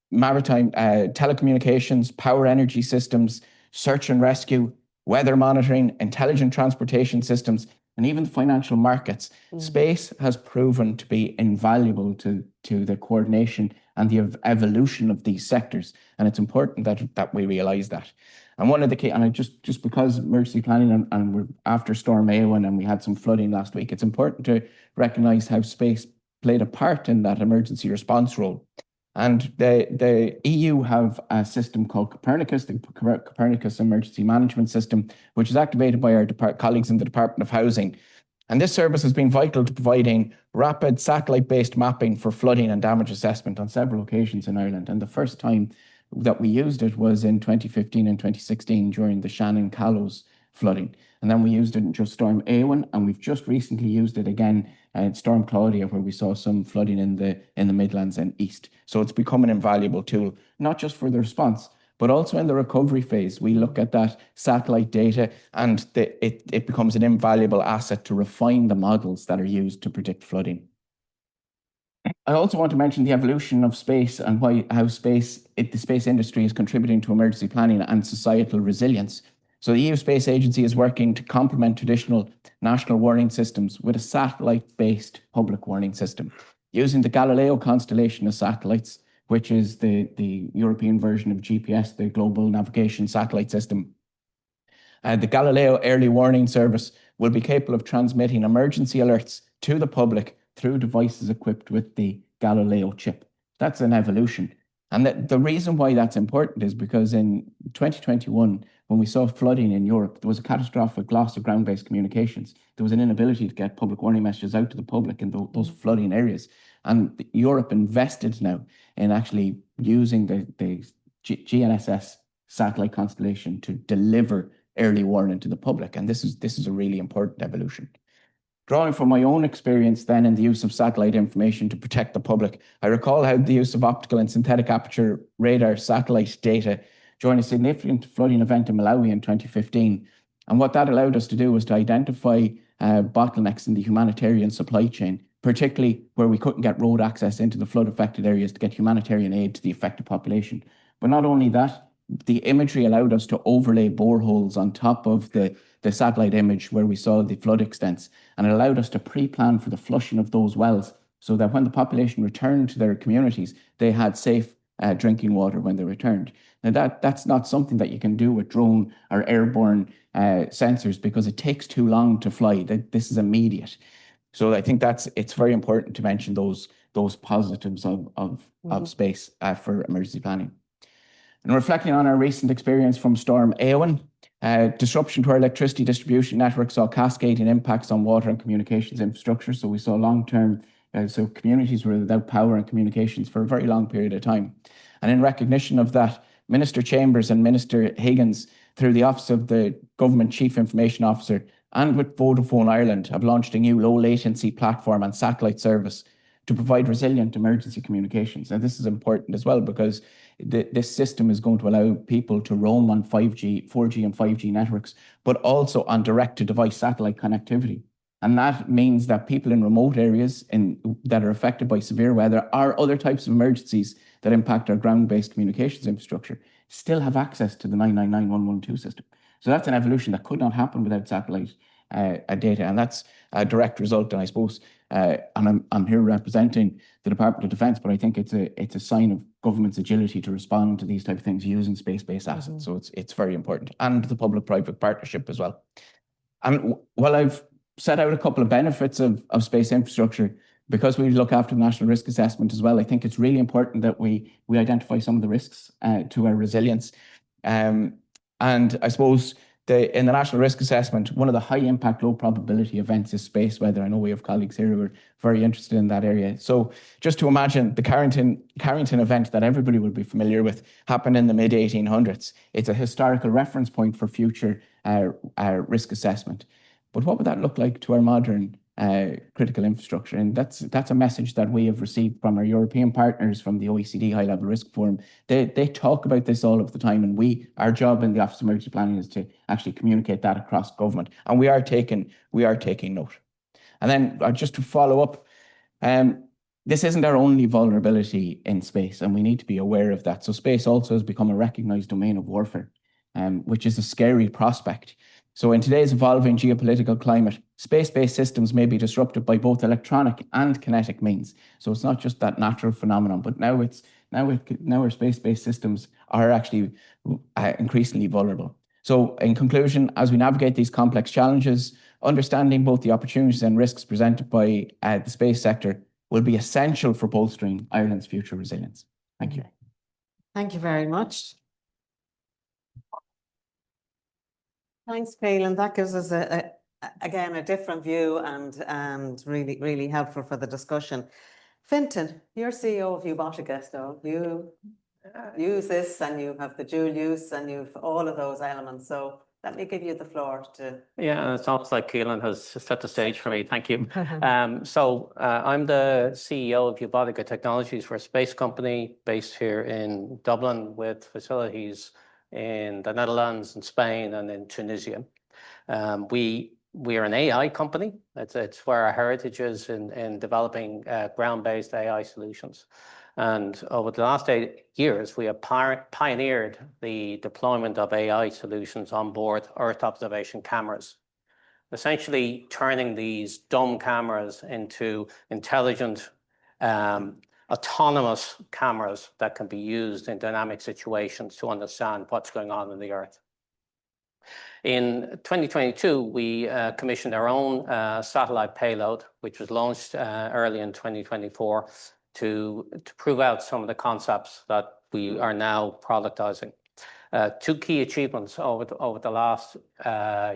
maritime telecommunications, power energy systems, search and rescue, weather monitoring, intelligent transportation systems, and even the financial markets. Space has proven to be invaluable to the coordination and the evolution of these sectors. And it's important that we realise that. And one of the key, and just because emergency planning and we're after Storm Éowyn and we had some flooding last week, it's important to recognise how space played a part in that emergency response role. And the EU have a system called Copernicus, the Copernicus Emergency Management System, which is activated by our colleagues in the Department of Housing. And this service has been vital to providing rapid satellite-based mapping for flooding and damage assessment on several occasions in Ireland. And the first time that we used it was in 2015 and 2016 during the Shannon Callows flooding. And then we used it in just Storm Éowyn, and we've just recently used it again in Storm Claudia, where we saw some flooding in the Midlands and East. So it's become an invaluable tool, not just for the response, but also in the recovery phase. We look at that satellite data and it becomes an invaluable asset to refine the models that are used to predict flooding. I also want to mention the evolution of space and how the space industry is contributing to emergency planning and societal resilience. So the EU Space Agency is working to complement traditional national warning systems with a satellite-based public warning system. Using the Galileo constellation of satellites, which is the European version of GPS, the Global Navigation Satellite System. The Galileo Early Warning Service will be capable of transmitting emergency alerts to the public through devices equipped with the Galileo chip. That's an evolution. And the reason why that's important is because in 2021, when we saw flooding in Europe, there was a catastrophic loss of ground-based communications. There was an inability to get public warning messages out to the public in those flooding areas. And Europe invested now in actually using the GNSS satellite constellation to deliver early warning to the public. And this is a really important evolution. Drawing from my own experience then in the use of satellite information to protect the public, I recall how the use of optical and synthetic aperture radar satellite data during a significant flooding event in Malawi in 2015. And what that allowed us to do was to identify bottlenecks in the humanitarian supply chain, particularly where we couldn't get road access into the flood-affected areas to get humanitarian aid to the affected population. But not only that, the imagery allowed us to overlay boreholes on top of the satellite image where we saw the flood extents, and it allowed us to pre-plan for the flushing of those wells so that when the population returned to their communities, they had safe drinking water when they returned. Now that's not something that you can do with drone or airborne sensors because it takes too long to fly. This is immediate. So I think it's very important to mention those positives of space for emergency planning. And reflecting on our recent experience from Storm Éowyn, disruption to our electricity distribution network saw cascading impacts on water and communications infrastructure. So we saw long-term, so communities were without power and communications for a very long period of time. And in recognition of that, Minister Chambers and Minister Higgins, through the Office of the Government Chief Information Officer and with Vodafone Ireland, have launched a new low-latency platform and satellite service to provide resilient emergency communications. Now, this is important as well because this system is going to allow people to roam on 4G and 5G networks, but also on direct-to-device satellite connectivity. And that means that people in remote areas that are affected by severe weather or other types of emergencies that impact our ground-based communications infrastructure still have access to the 999-112 system. So that's an evolution that could not happen without satellite data, and that's a direct result. And I suppose, and I'm here representing the Department of Defence, but I think it's a sign of government's agility to respond to these type of things using space-based assets. So it's very important, and the public-private partnership as well. And while I've set out a couple of benefits of space infrastructure, because we look after the national risk assessment as well, I think it's really important that we identify some of the risks to our resilience. And I suppose in the national risk assessment, one of the high impact, low probability events is space weather. I know we have colleagues here who are very interested in that area. So just to imagine the Carrington event that everybody will be familiar with happened in the mid 1800s. It's a historical reference point for future risk assessment. But what would that look like to our modern critical infrastructure? And that's a message that we have received from our European partners, from the OECD High Level Risk Forum. They talk about this all of the time, and our job in the Office of Emergency Planning is to actually communicate that across government, and we are taking note. And then just to follow up, this isn't our only vulnerability in space, and we need to be aware of that. So space also has become a recognized domain of warfare, which is a scary prospect. So in today's evolving geopolitical climate, space-based systems may be disrupted by both electronic and kinetic means. So it's not just that natural phenomenon, but now our space-based systems are actually increasingly vulnerable. So in conclusion, as we navigate these complex challenges, understanding both the opportunities and risks presented by the space sector will be essential for bolstering Ireland's future resilience. Thank you. Thank you very much. Thanks, Kealan. That gives us again a different view and really, really helpful for the discussion. Fintan, you're CEO of Aeronautical, so you use this and you have the dual use and you've all of those elements. So let me give you the floor to. Yeah, it's almost like Kealan has set the stage for me. Thank you. So I'm the CEO of Aeronautical Technologies. We're a space company based here in Dublin with facilities in the Netherlands and Spain and in Tunisia. We are an AI company. It's where our heritage is in developing ground-based AI solutions. And over the last 8 years, we have pioneered the deployment of AI solutions on board Earth observation cameras, essentially turning these dumb cameras into intelligent autonomous cameras that can be used in dynamic situations to understand what's going on in the Earth. In 2022, we commissioned our own satellite payload, which was launched early in 2024 to prove out some of the concepts that we are now productizing. Two key achievements over the last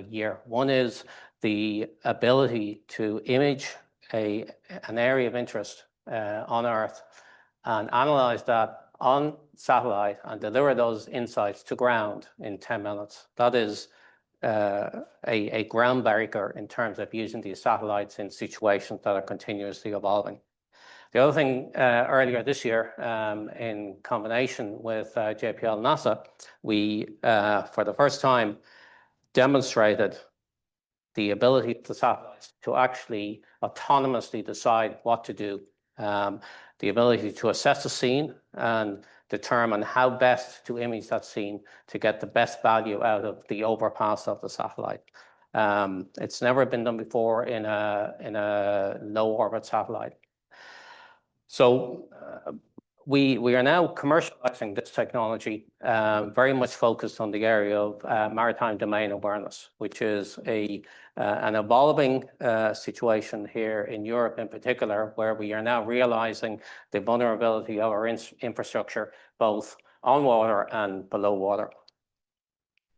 year. One is the ability to image an area of interest on Earth and analyze that on satellite and deliver those insights to ground in 10 minutes. That is a groundbreaker in terms of using these satellites in situations that are continuously evolving. The other thing, earlier this year, in combination with JPL and NASA, we, for the first time, demonstrated the ability of the satellites to actually autonomously decide what to do, the ability to assess the scene and determine how best to image that scene to get the best value out of the overpass of the satellite. It's never been done before in a low orbit satellite. So we are now commercializing this technology, very much focused on the area of maritime domain awareness, which is an evolving situation here in Europe in particular, where we are now realizing the vulnerability of our infrastructure, both on water and below water.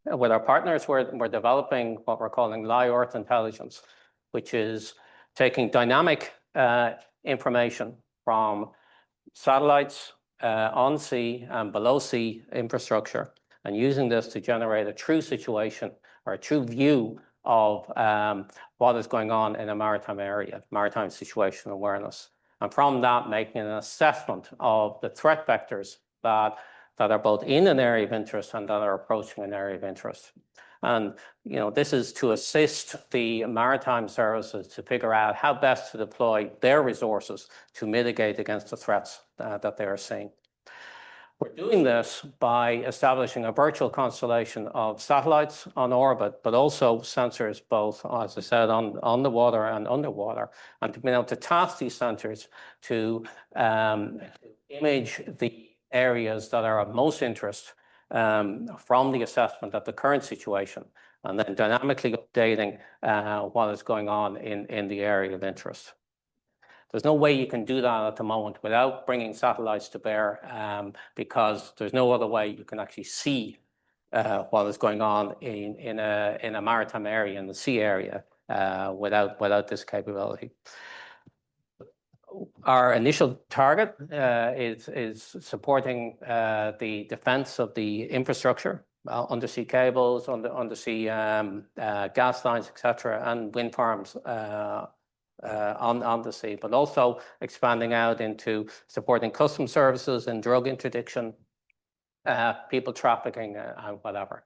With our partners, we're developing what we're calling live Earth intelligence, which is taking dynamic information from satellites on sea and below sea infrastructure, and using this to generate a true situation or a true view of what is going on in a maritime area, maritime situation awareness. And from that, making an assessment of the threat vectors that are both in an area of interest and that are approaching an area of interest. And this is to assist the maritime services to figure out how best to deploy their resources to mitigate against the threats that they are seeing. We're doing this by establishing a virtual constellation of satellites on orbit, but also sensors, both, as I said, on the water and underwater, and to be able to task these sensors to image the areas that are of most interest from the assessment of the current situation, and then dynamically updating what is going on in the area of interest. There's no way you can do that at the moment without bringing satellites to bear, because there's no other way you can actually see what is going on in a maritime area, in the sea area, without this capability. Our initial target is supporting the defense of the infrastructure, undersea cables, undersea gas lines, etc., and wind farms on the sea, but also expanding out into supporting customs services and drug interdiction, people trafficking, and whatever.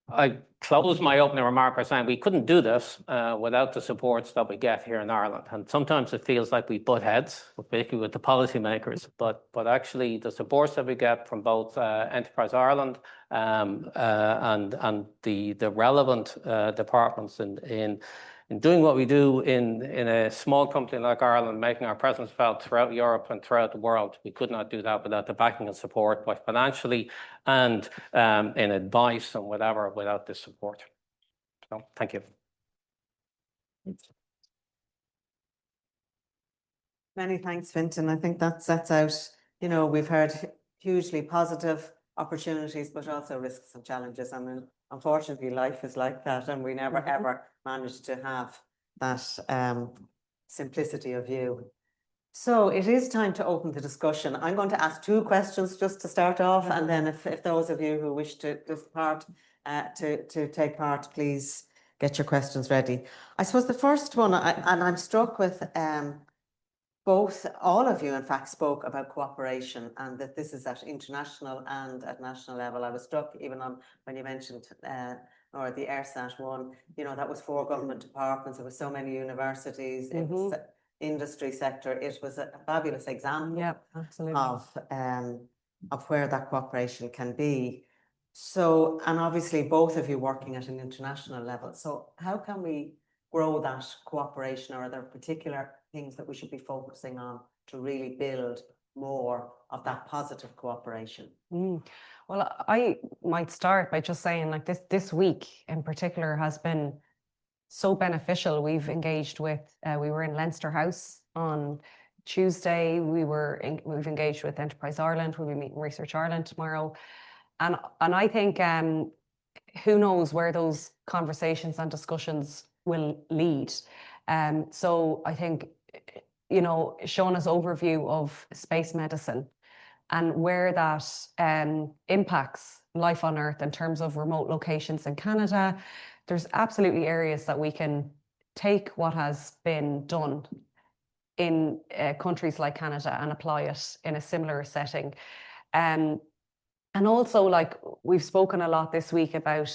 I close my opening remark by saying we couldn't do this without the supports that we get here in Ireland. And sometimes it feels like we butt heads, particularly with the policymakers, but actually the supports that we get from both Enterprise Ireland and the relevant departments in doing what we do in a small company like Ireland, making our presence felt throughout Europe and throughout the world. We could not do that without the backing and support, both financially and in advice and whatever, without this support. So, thank you. Many thanks, Fintan. I think that sets out, we've heard hugely positive opportunities, but also risks and challenges. I mean, unfortunately, life is like that, and we never, ever manage to have that simplicity of view. So it is time to open the discussion. I'm going to ask two questions just to start off, and then if those of you who wish to take part, please get your questions ready. I suppose the first one, and I'm struck with all of you, in fact, spoke about cooperation, and that this is at international and at national level. I was struck even when you mentioned or the AirSat one, that was 4 government departments. There were so many universities, it was industry sector. It was a fabulous example of where that cooperation can be. So, and obviously both of you working at an international level. So how can we grow that cooperation, or are there particular things that we should be focusing on to really build more of that positive cooperation? Well, I might start by just saying, like, this week in particular has been so beneficial. We've engaged with, we were in Leinster House on Tuesday. We've engaged with Enterprise Ireland. We'll be meeting Research Ireland tomorrow. And I think who knows where those conversations and discussions will lead. So I think, you know, Shawna's overview of space medicine and where that impacts life on Earth in terms of remote locations in Canada, there's absolutely areas that we can take what has been done in countries like Canada and apply it in a similar setting. And also, like, we've spoken a lot this week about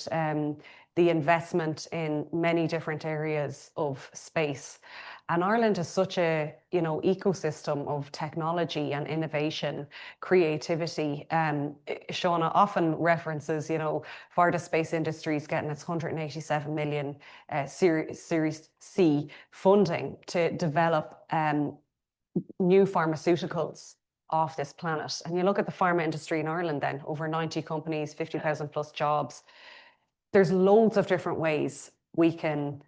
the investment in many different areas of space. And Ireland is such a, you know, ecosystem of technology and innovation, creativity. Shawna often references, you know, Farda Space Industries getting its 187 million Series C funding to develop new pharmaceuticals off this planet. And you look at the pharma industry in Ireland then, over 90 companies, 50,000 plus jobs. There's loads of different ways we can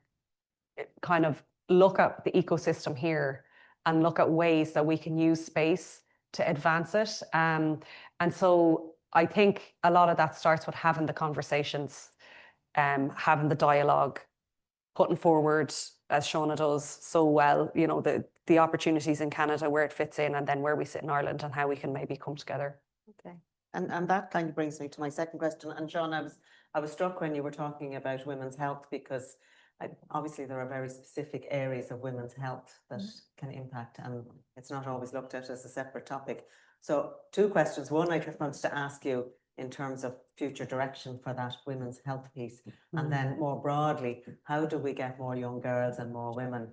kind of look at the ecosystem here and look at ways that we can use space to advance it. And so I think a lot of that starts with having the conversations, having the dialogue, putting forward, as Shawna does so well, you know, the opportunities in Canada, where it fits in, and then where we sit in Ireland and how we can maybe come together. Okay. And that kind of brings me to my second question. And Shawna, I was struck when you were talking about women's health, because obviously there are very specific areas of women's health that can impact, and it's not always looked at as a separate topic. So two questions. One, I just wanted to ask you in terms of future direction for that women's health piece. And then more broadly, how do we get more young girls and more women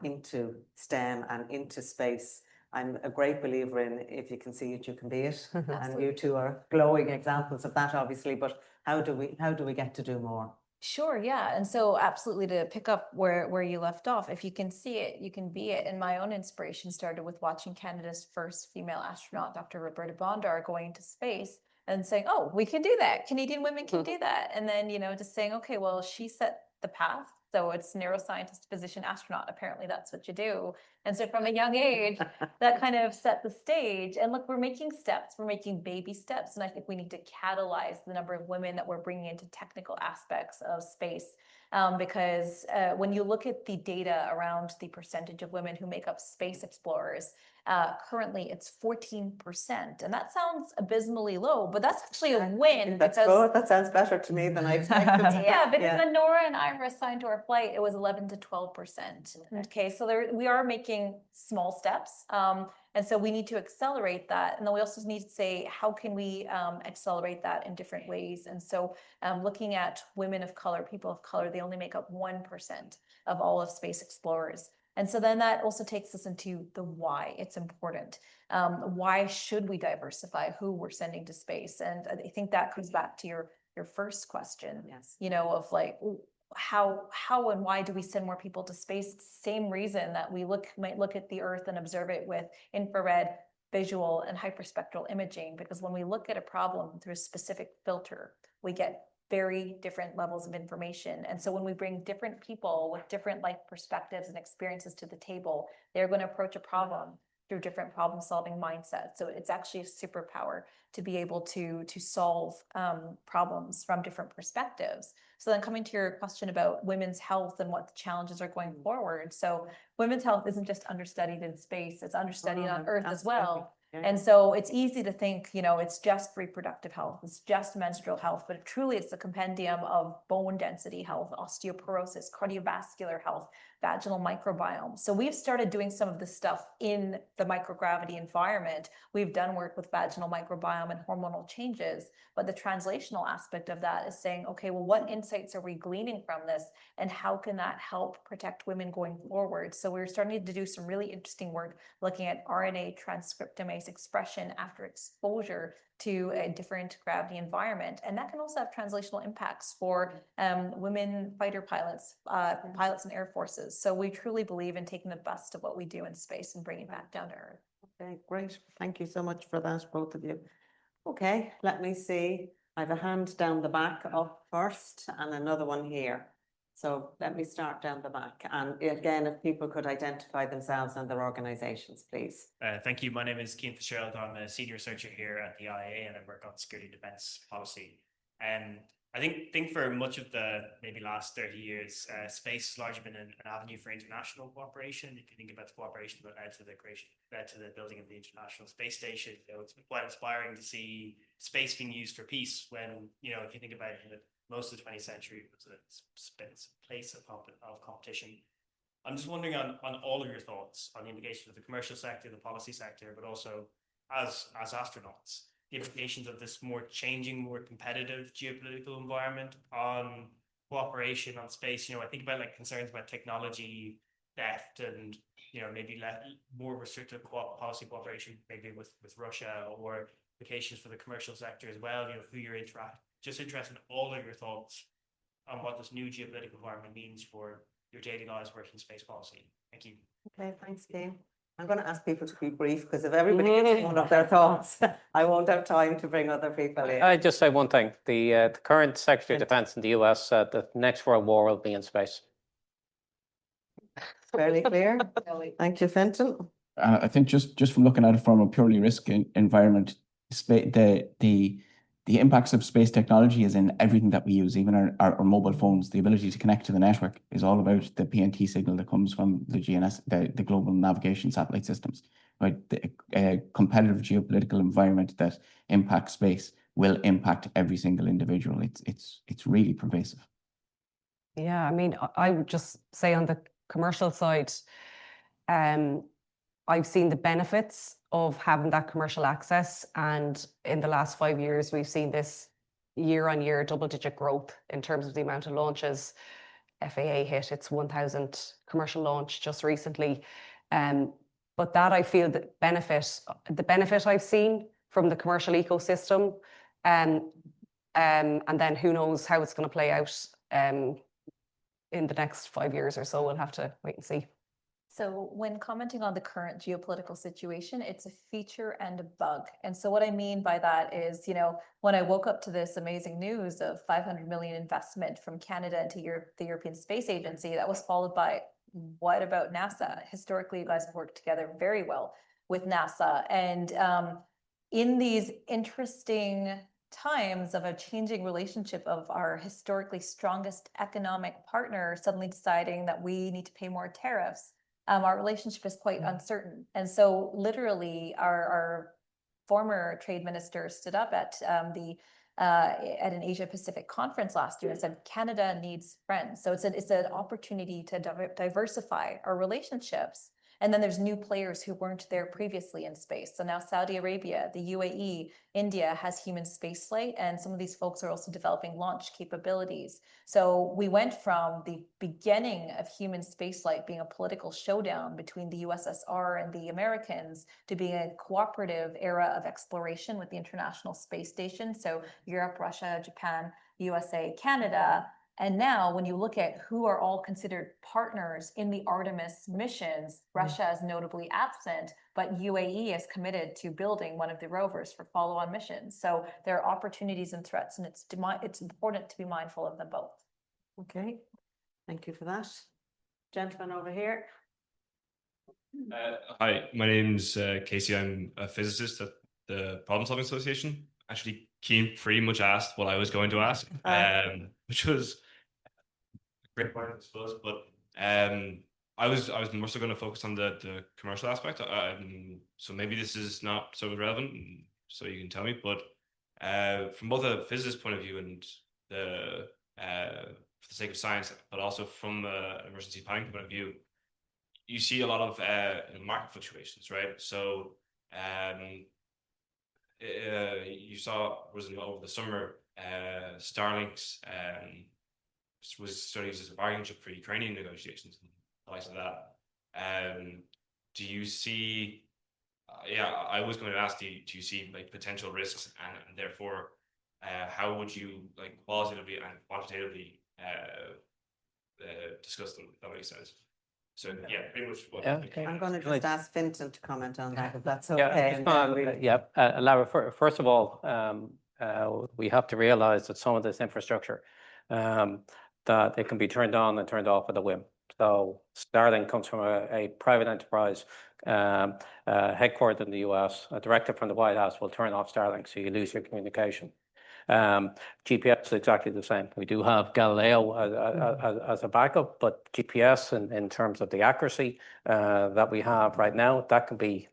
into STEM and into space? I'm a great believer in, if you can see it, you can be it. And you two are glowing examples of that, obviously. But how do we get to do more? Sure, yeah. And so absolutely, to pick up where you left off, if you can see it, you can be it. And my own inspiration started with watching Canada's first female astronaut, Dr. Roberta Bondar, going into space and saying, oh, we can do that. Canadian women can do that. And then, you know, just saying, okay, well, she set the path. So it's neuroscientist, physician, astronaut. Apparently that's what you do. And so from a young age, that kind of set the stage. And look, we're making steps, we're making baby steps. And I think we need to catalyze the number of women that we're bringing into technical aspects of space. Because when you look at the data around the percentage of women who make up space explorers, currently it's 14%. And that sounds abysmally low, but that's actually a win. That's good. That sounds better to me than I expected. Yeah, because when Norah and I were assigned to our flight, it was 11 to 12%. Okay, so we are making small steps. And so we need to accelerate that. And then we also need to say, how can we accelerate that in different ways? And so looking at women of color, people of color, they only make up 1% of all of space explorers. And so then that also takes us into the why it's important. Why should we diversify who we're sending to space? And I think that comes back to your first question, Yes. you know, of like, how and why do we send more people to space? It's the same reason that we might look at the Earth and observe it with infrared, visual, and hyperspectral imaging, because when we look at a problem through a specific filter, we get very different levels of information. And so when we bring different people with different life perspectives and experiences to the table, they're going to approach a problem through different problem-solving mindsets. So it's actually a superpower to be able to solve problems from different perspectives. So then coming to your question about women's health and what the challenges are going forward. So women's health isn't just understudied in space, it's understudied on Earth as well. And so it's easy to think, you know, it's just reproductive health, it's just menstrual health, but truly it's a compendium of bone density health, osteoporosis, cardiovascular health, vaginal microbiome. So we've started doing some of this stuff in the microgravity environment. We've done work with vaginal microbiome and hormonal changes, but the translational aspect of that is saying, okay, well, what insights are we gleaning from this, and how can that help protect women going forward? So we're starting to do some really interesting work looking at RNA transcriptase spontaneous expression after exposure to a different gravity environment. And that can also have translational impacts for women fighter pilots, pilots in air forces. So we truly believe in taking the best of what we do in space and bringing it back down to Earth. Okay, great. Thank you so much for that, both of you. Okay, let me see. I have a hand down the back up first and another one here. So let me start down the back. And again, if people could identify themselves and their organizations, please. Thank you. My name is Kealan Fitzgerald. I'm a senior researcher here at the IA and I work on security and defense policy. I think for much of the maybe last 30 years, space has largely been an avenue for international cooperation. If you think about the cooperation that led to the building of the International Space Station, it's been quite inspiring to see space being used for peace when, if you think about it, most of the 20th century was a place of competition. I'm just wondering on all of your thoughts on the implications of the commercial sector, the policy sector, but also as astronauts, the implications of this more changing, more competitive geopolitical environment on cooperation on space. I think about concerns about technology theft and maybe more restrictive policy cooperation, maybe with Russia, or implications for the commercial sector as well. Who you're just interested in all of your thoughts on what this new geopolitical environment means for your daily lives working space policy. Thank you. Okay, thanks, Keane. I'm going to ask people to be brief because if everybody gets one of their thoughts, I won't have time to bring other people in. I just say one thing. The current Secretary of Defense in the US said the next world war will be in space. Fairly clear. Thank you, Fenton. I think just from looking at it from a purely risk environment, the impacts of space technology is in everything that we use, even our mobile phones. The ability to connect to the network is all about the PNT signal that comes from the GNS, the global navigation satellite systems. Right, a competitive geopolitical environment that impacts space will impact every single individual. It's really pervasive. Yeah, I mean, I would just say on the commercial side, I've seen the benefits of having that commercial access. And in the last 5 years, we've seen this year-on-year double-digit growth in terms of the amount of launches. FAA hit its 1,000th commercial launch just recently. But that I feel the benefit I've seen from the commercial ecosystem, and then who knows how it's going to play out in the next 5 years or so. We'll have to wait and see. So when commenting on the current geopolitical situation, it's a feature and a bug. And so what I mean by that is, when I woke up to this amazing news of 500 million investment from Canada into the European Space Agency, that was followed by, what about NASA? Historically, you guys have worked together very well with NASA. And in these interesting times of a changing relationship of our historically strongest economic partner suddenly deciding that we need to pay more tariffs, our relationship is quite uncertain. And so literally our former trade minister stood up at an Asia Pacific conference last year and said, Canada needs friends. So it's an opportunity to diversify our relationships. And then there's new players who weren't there previously in space. So now Saudi Arabia, the UAE, India has human spaceflight, and some of these folks are also developing launch capabilities. So we went from the beginning of human spaceflight being a political showdown between the USSR and the Americans to being a cooperative era of exploration with the International Space Station. So Europe, Russia, Japan, USA, Canada. And now when you look at who are all considered partners in the Artemis missions, Russia is notably absent, but UAE is committed to building one of the rovers for follow-on missions. So there are opportunities and threats, and it's important to be mindful of them both. Okay, thank you for that. Gentleman over here. Hi, my name's Casey. I'm a physicist at the Problem Solving Association. Actually, Keane pretty much asked what I was going to ask, which was a great point, I suppose. But I was more so going to focus on the commercial aspect. So maybe this is not so relevant, so you can tell me. But from both a physicist point of view and for the sake of science, but also from an emergency planning point of view, you see a lot of market fluctuations, right? So you saw over the summer, Starlink's was starting as a bargaining chip for Ukrainian negotiations and the likes of that. Do you see Yeah, I was going to ask, do you see like potential risks, and therefore, how would you like qualitatively and quantitatively discuss them? If that makes sense. So yeah, pretty much what. Yeah, Okay. I'm going to just ask Fintan to comment on that, if that's Yeah, okay. just and gonna- then we'll- yeah. Lara, first of all, we have to realize that some of this infrastructure, that it can be turned on and turned off at a whim. So Starlink comes from a private enterprise headquartered in the US. A director from the White House will turn off Starlink, so you lose your communication. GPS is exactly the same. We do have Galileo as a backup, but GPS in terms of the accuracy that we have right now, that can be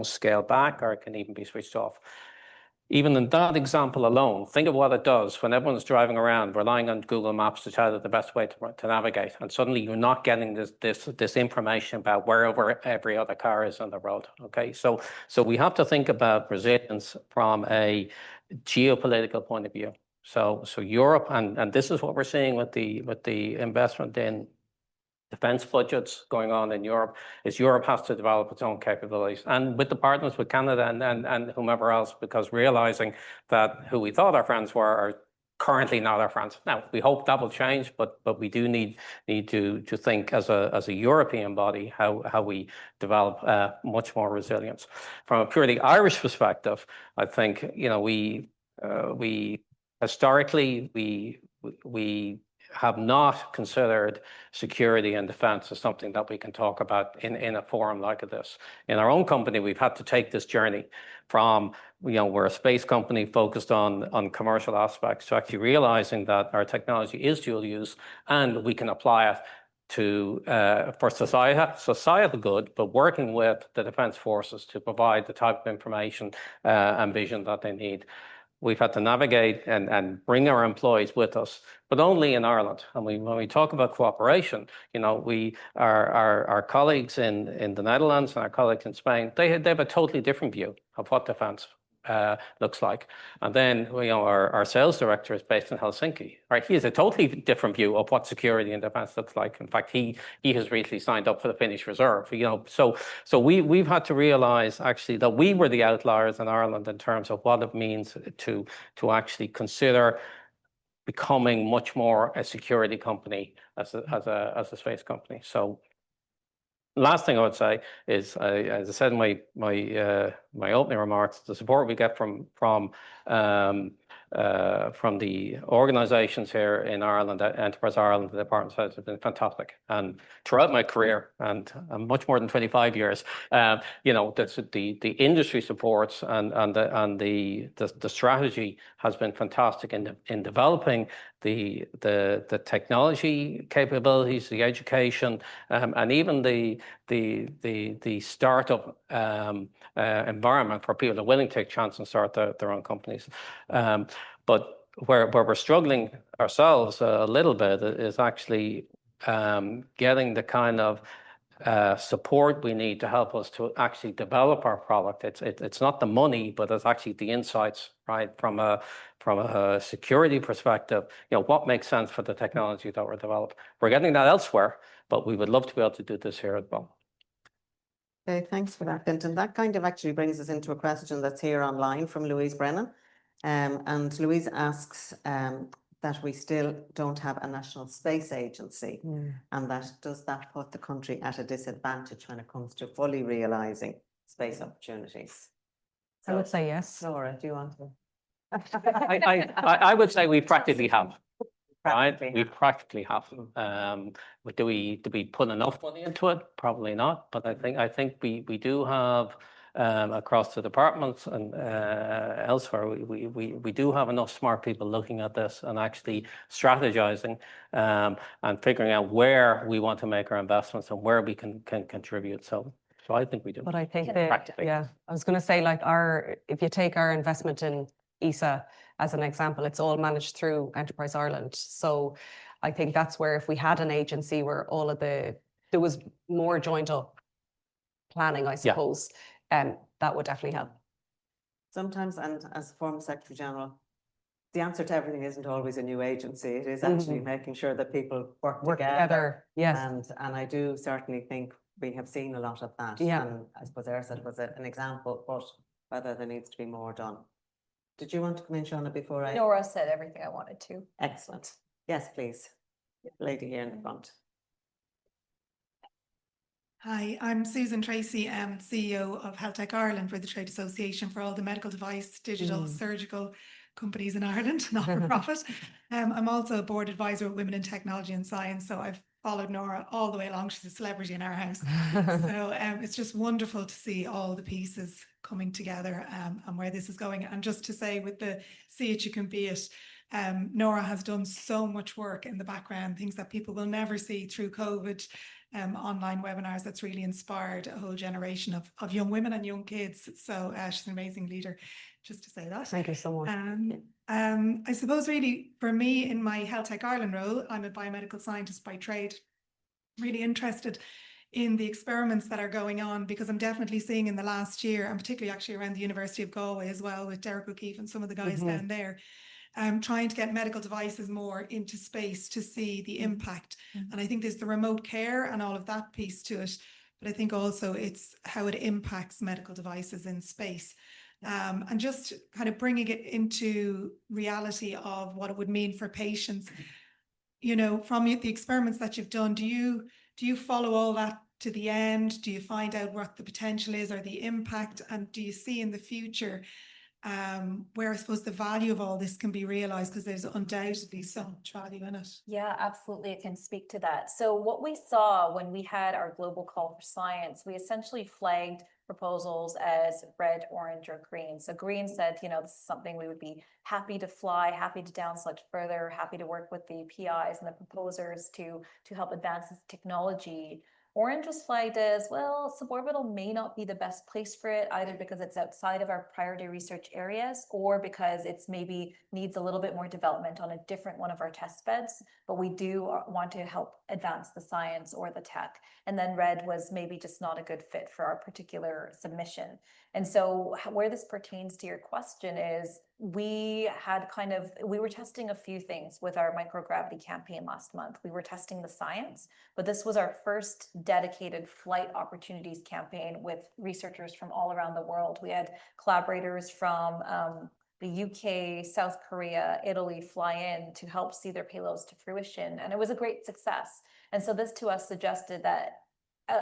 scaled back, or it can even be switched off. Even in that example alone, think of what it does when everyone's driving around, relying on Google Maps to tell you the best way to navigate, and suddenly you're not getting this information about wherever every other car is on the road. Okay, so we have to think about resilience from a geopolitical point of view. So Europe, and this is what we're seeing with the investment in defense budgets going on in Europe, is Europe has to develop its own capabilities, and with the partners with Canada and whomever else, because realizing that who we thought our friends were are currently not our friends. Now we hope that will change, but we do need to think as a European body how we develop much more resilience. From a purely Irish perspective, I think we historically we have not considered security and defense as something that we can talk about in a forum like this. In our own company, we've had to take this journey from, we're a space company focused on commercial aspects, to actually realizing that our technology is dual use and we can apply it to for societal good, but working with the defense forces to provide the type of information and vision that they need. We've had to navigate and bring our employees with us, but only in Ireland. And when we talk about cooperation, our colleagues in the Netherlands and our colleagues in Spain, they have a totally different view of what defense looks like. And then our sales director is based in Helsinki, right? He has a totally different view of what security and defense looks like. In fact, he has recently signed up for the Finnish Reserve. So we've had to realize actually that we were the outliers in Ireland in terms of what it means to actually consider becoming much more a security company as a space company. So last thing I would say is, as I said in my opening remarks, the support we get from the organisations here in Ireland, Enterprise Ireland, the Department of Defence, has been fantastic. And throughout my career, and much more than 25 years, the industry supports and the strategy has been fantastic in developing the technology capabilities, the education, and even the startup environment for people that are willing to take chance and start their own companies. But where we're struggling ourselves a little bit is actually getting the kind of support we need to help us to actually develop our product. It's not the money, but it's actually the insights, right? From a security perspective, what makes sense for the technology that we're developing. We're getting that elsewhere, but we would love to be able to do this here as well. Okay, thanks for that, Fintan. That kind of actually brings us into a question that's here online from Louise Brennan. And Louise asks that we still don't have a national space agency, and does that put the country at a disadvantage when it comes to fully realising space opportunities? I would say yes. Nora, do you want to? I would say we practically have. Right, we practically have. Do we put enough money into it? Probably not. But I think we do have across the departments and elsewhere. We do have enough smart people looking at this and actually strategizing and figuring out where we want to make our investments and where we can contribute. So I think we do. But I think practically. I was going to say, like, if you take our investment in ESA as an example, it's all managed through Enterprise Ireland. So I think that's where, if we had an agency where there was more joined up planning, I suppose, that would definitely help. Sometimes, and as former Secretary General, the answer to everything isn't always a new agency. It is actually making sure that people work together. Yes. And I do certainly think we have seen a lot of that. Yeah. And I suppose ERSAT was an example, but whether there needs to be more done. Did you want to come in, Shawna, before I? Norah said everything I wanted to. Excellent. Yes, please. Lady here in the front. Hi, I'm Susan Tracy, CEO of Health Tech Ireland. We're the trade association for all the medical device, digital, surgical companies in Ireland, not for profit. I'm also a board advisor with Women in Technology and Science, so I've followed Norah all the way along. She's a celebrity in our house. So it's just wonderful to see all the pieces coming together and where this is going. And just to say, with the See It, You Can Be It, Norah has done so much work in the background, things that people will never see through COVID. Online webinars that's really inspired a whole generation of young women and young kids. So she's an amazing leader, just to say that. Thank you so much. I suppose really for me in my Health Tech Ireland role, I'm a biomedical scientist by trade, really interested in the experiments that are going on, because I'm definitely seeing in the last year, and particularly actually around the University of Galway as well, with Derek O'Keefe and some of the guys down there, trying to get medical devices more into space to see the impact. And I think there's the remote care and all of that piece to it, but I think also it's how it impacts medical devices in space. And just kind of bringing it into reality of what it would mean for patients. You know, from the experiments that you've done, do you follow all that to the end? Do you find out what the potential is or the impact? And do you see in the future where I suppose the value of all this can be realized, because there's undoubtedly so much value in it? Yeah, absolutely. I can speak to that. So what we saw when we had our global call for science, we essentially flagged proposals as red, orange, or green. So green said, you know, this is something we would be happy to fly, happy to down select further, happy to work with the PIs and the proposers to help advance this technology. Orange was flagged as, well, suborbital may not be the best place for it, either because it's outside of our priority research areas or because it's maybe needs a little bit more development on a different one of our test beds, but we do want to help advance the science or the tech. And then red was maybe just not a good fit for our particular submission. And so where this pertains to your question is, we were testing a few things with our microgravity campaign last month. We were testing the science, but this was our first dedicated flight opportunities campaign with researchers from all around the world. We had collaborators from the UK, South Korea, Italy fly in to help see their payloads to fruition. And it was a great success. And so this to us suggested that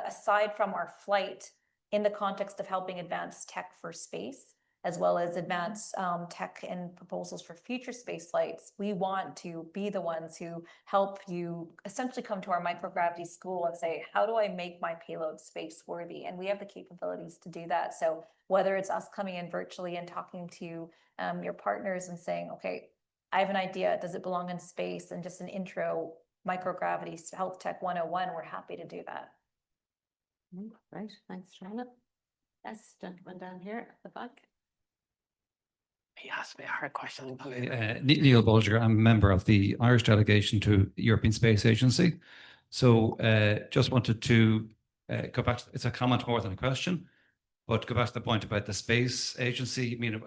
aside from our flight, in the context of helping advance tech for space, as well as advance tech and proposals for future space flights, we want to be the ones who help you essentially come to our microgravity school and say, how do I make my payload space worthy? And we have the capabilities to do that. So whether it's us coming in virtually and talking to your partners and saying, okay, I have an idea, does it belong in space? And just an intro microgravity health tech 101, we're happy to do that. Right, thanks, Shawna. Yes, gentleman down here at the back. He asked me a hard question. Neil Bolger, I'm a member of the Irish delegation to the European Space Agency. So just wanted to go back to, it's a comment more than a question, but go back to the point about the space agency. I mean,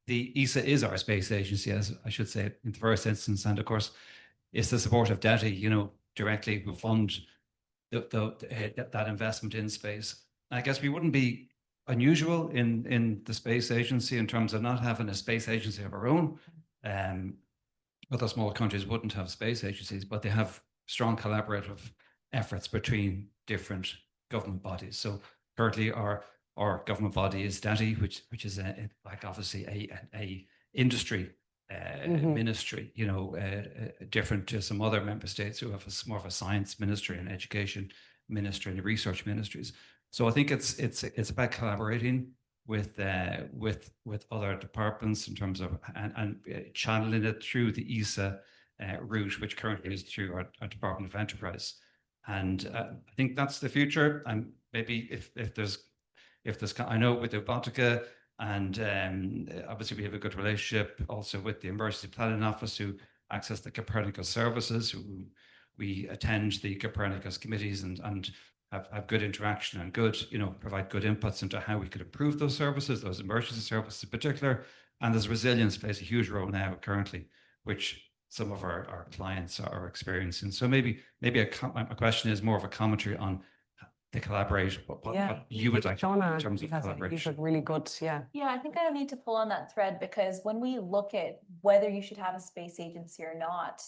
the ESA is our space agency, as I should say, in the first instance. And of course, it's the support of DETI, you know, directly who fund that investment in space. I guess we wouldn't be unusual in the space agency in terms of not having a space agency of our own. Other small countries wouldn't have space agencies, but they have strong collaborative efforts between different government bodies. So currently our government body is DETI, which is like obviously a industry ministry, you know, different to some other member states who have more of a science ministry and education ministry and research ministries. So I think it's about collaborating with other departments in terms of and channeling it through the ESA route, which currently is through our Department of Enterprise. And I think that's the future. And maybe if there's I know with Robotica, and obviously we have a good relationship also with the Emergency Planning Office, who access the Copernicus services, who we attend the Copernicus committees and have good interaction and good, you know, provide good inputs into how we could improve those services, those emergency services in particular. And there's resilience plays a huge role now currently, which some of our clients are experiencing. So maybe my question is more of a commentary on to collaborate? What you would like Shawna in terms of has collaboration? a really good, Yeah, I think I need to pull on that thread because when we look at whether you should have a space agency or not,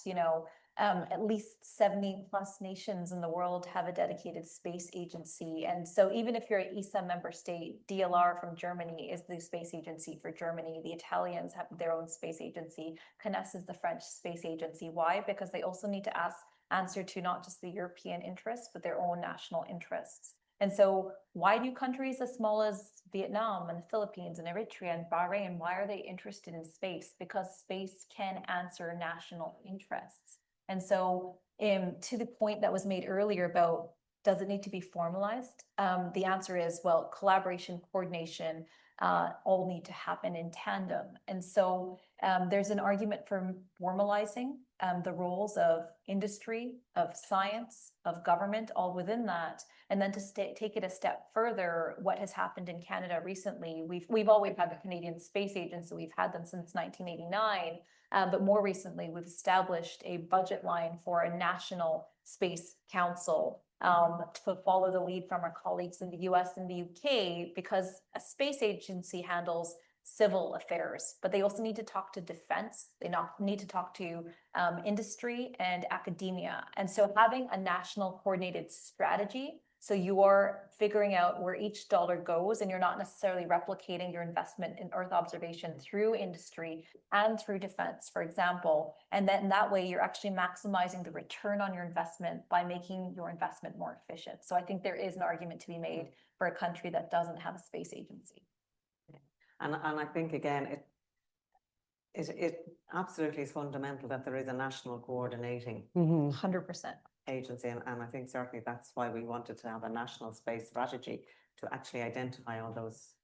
at least 70 plus nations in the world have a dedicated space agency. And so even if you're an ESA member state, DLR from Germany is the space agency for Germany. The Italians have their own space agency. CNES is the French space agency. Why? Because they also need to answer to not just the European interests, but their own national interests. And so why do countries as small as Vietnam and the Philippines and Eritrea and Bahrain, why are they interested in space? Because space can answer national interests. And so to the point that was made earlier about, does it need to be formalized? The answer is, well, collaboration, coordination, all need to happen in tandem. And so there's an argument for formalizing the roles of industry, of science, of government, all within that. And then to take it a step further, what has happened in Canada recently, we've always had the Canadian Space Agency, we've had them since 1989, but more recently we've established a budget line for a national space council to follow the lead from our colleagues in the US and the UK, because a space agency handles civil affairs, but they also need to talk to defense. They need to talk to industry and academia. And so having a national coordinated strategy, so you are figuring out where each dollar goes and you're not necessarily replicating your investment in Earth observation through industry and through defense, for example. And then that way you're actually maximizing the return on your investment by making your investment more efficient. So I think there is an argument to be made for a country that doesn't have a space agency. And I think, again, it absolutely is fundamental that there is a national coordinating 100%. agency. And I think certainly that's why we wanted to have a national space strategy, to actually identify all those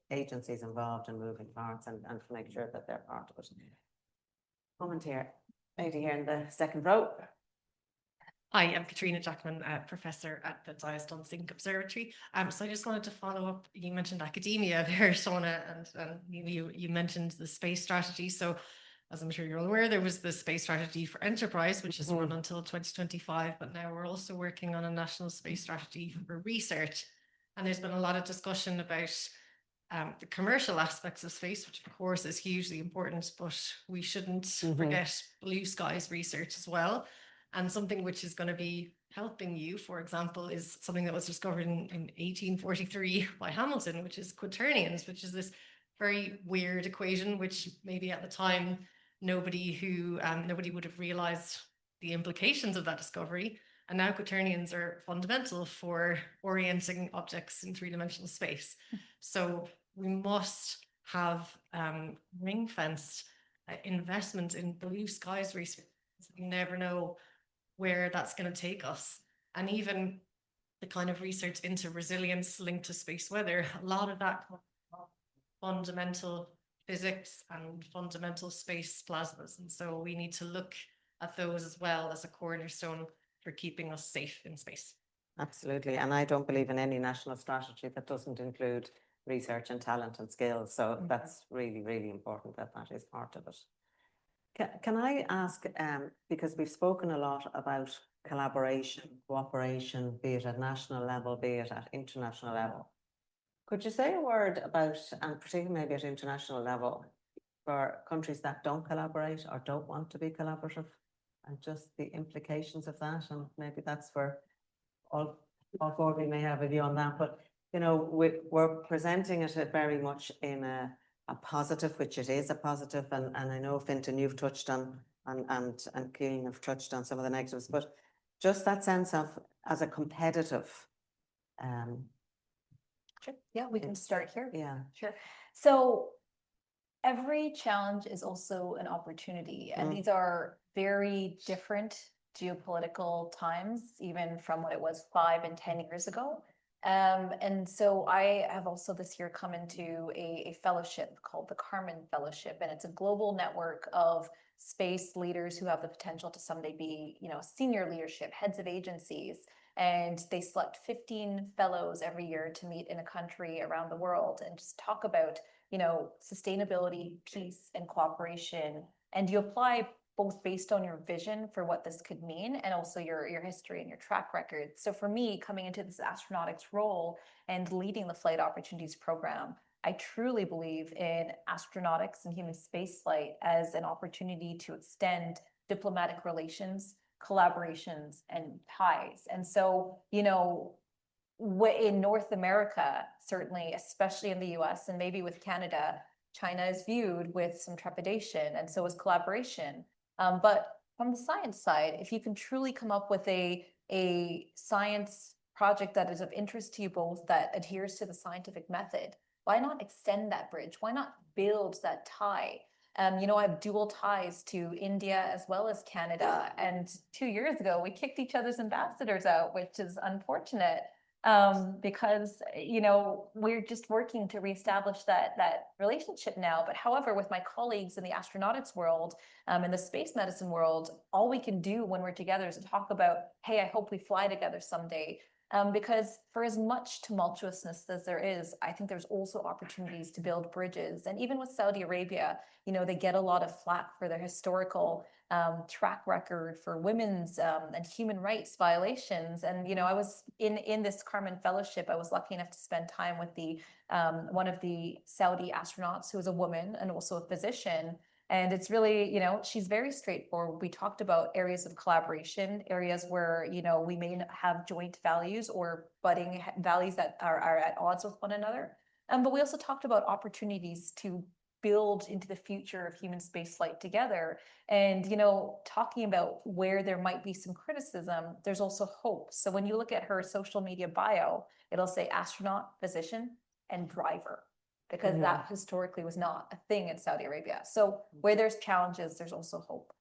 agencies involved in moving parts and to make sure that they're part of it. Comment here, lady here in the second row. Hi, I'm Katrina Jackman, professor at the Dioston Zinc Observatory. So I just wanted to follow up. You mentioned academia there, Shawna, and you mentioned the space strategy. So as I'm sure you're all aware, there was the space strategy for enterprise, which is run until 2025, but now we're also working on a national space strategy for research. And there's been a lot of discussion about the commercial aspects of space, which of course is hugely important, but we shouldn't forget blue skies research as well. And something which is going to be helping you, for example, is something that was discovered in 1843 by Hamilton, which is quaternions, which is this very weird equation, which maybe at the time nobody would have realized the implications of that discovery. And now quaternions are fundamental for orienting objects in three-dimensional space. So we must have ring-fenced investment in blue skies research. You never know where that's going to take us. And even the kind of research into resilience linked to space weather, a lot of that fundamental physics and fundamental space plasmas. And so we need to look at those as well as a cornerstone for keeping us safe in space. Absolutely. And I don't believe in any national strategy that doesn't include research and talent and skills. So that's really, really important that that is part of it. Can I ask, because we've spoken a lot about collaboration, cooperation, be it at national level, be it at international level. Could you say a word about, and particularly maybe at international level, for countries that don't collaborate or don't want to be collaborative, and just the implications of that? And maybe that's where all four of you may have a view on that. But, you know, we're presenting it very much in a positive, which it is a positive, and I know, Fintan, you've touched on, and Kealan have touched on some of the negatives, but just that sense of, as a competitive. Sure. Yeah, we can start here. Yeah. Sure. So every challenge is also an opportunity, and these are very different geopolitical times, even from what it was 5 and 10 years ago. And so I have also this year come into a fellowship called the Carmen Fellowship, and it's a global network of space leaders who have the potential to someday be, you know, senior leadership, heads of agencies. And they select 15 fellows every year to meet in a country around the world and just talk about, you know, sustainability, peace, and cooperation. And you apply both based on your vision for what this could mean and also your history and your track record. So for me, coming into this astronautics role and leading the Flight Opportunities Program, I truly believe in astronautics and human spaceflight as an opportunity to extend diplomatic relations, collaborations, and ties. And so, you know, in North America, certainly, especially in the US and maybe with Canada, China is viewed with some trepidation, and so is collaboration. But from the science side, if you can truly come up with a science project that is of interest to you both, that adheres to the scientific method, why not extend that bridge? Why not build that tie? You know, I have dual ties to India as well as Canada. And 2 years ago, we kicked each other's ambassadors out, which is unfortunate. Because, you know, we're just working to reestablish that relationship now. But however, with my colleagues in the astronautics world, in the space medicine world, all we can do when we're together is talk about, hey, I hope we fly together someday. Because for as much tumultuousness as there is, I think there's also opportunities to build bridges. And even with Saudi Arabia, you know, they get a lot of flack for their historical track record for women's and human rights violations. And, you know, I was in this Carmen Fellowship, I was lucky enough to spend time with the one of the Saudi astronauts who is a woman and also a physician. And it's really, you know, she's very straightforward. We talked about areas of collaboration, areas where, you know, we may have joint values or budding values that are at odds with one another. But we also talked about opportunities to build into the future of human spaceflight together. And, you know, talking about where there might be some criticism, there's also hope. So when you look at her social media bio, it'll say astronaut, physician, and driver, because that historically was not a thing in Saudi Arabia. So where there's challenges, there's also hope.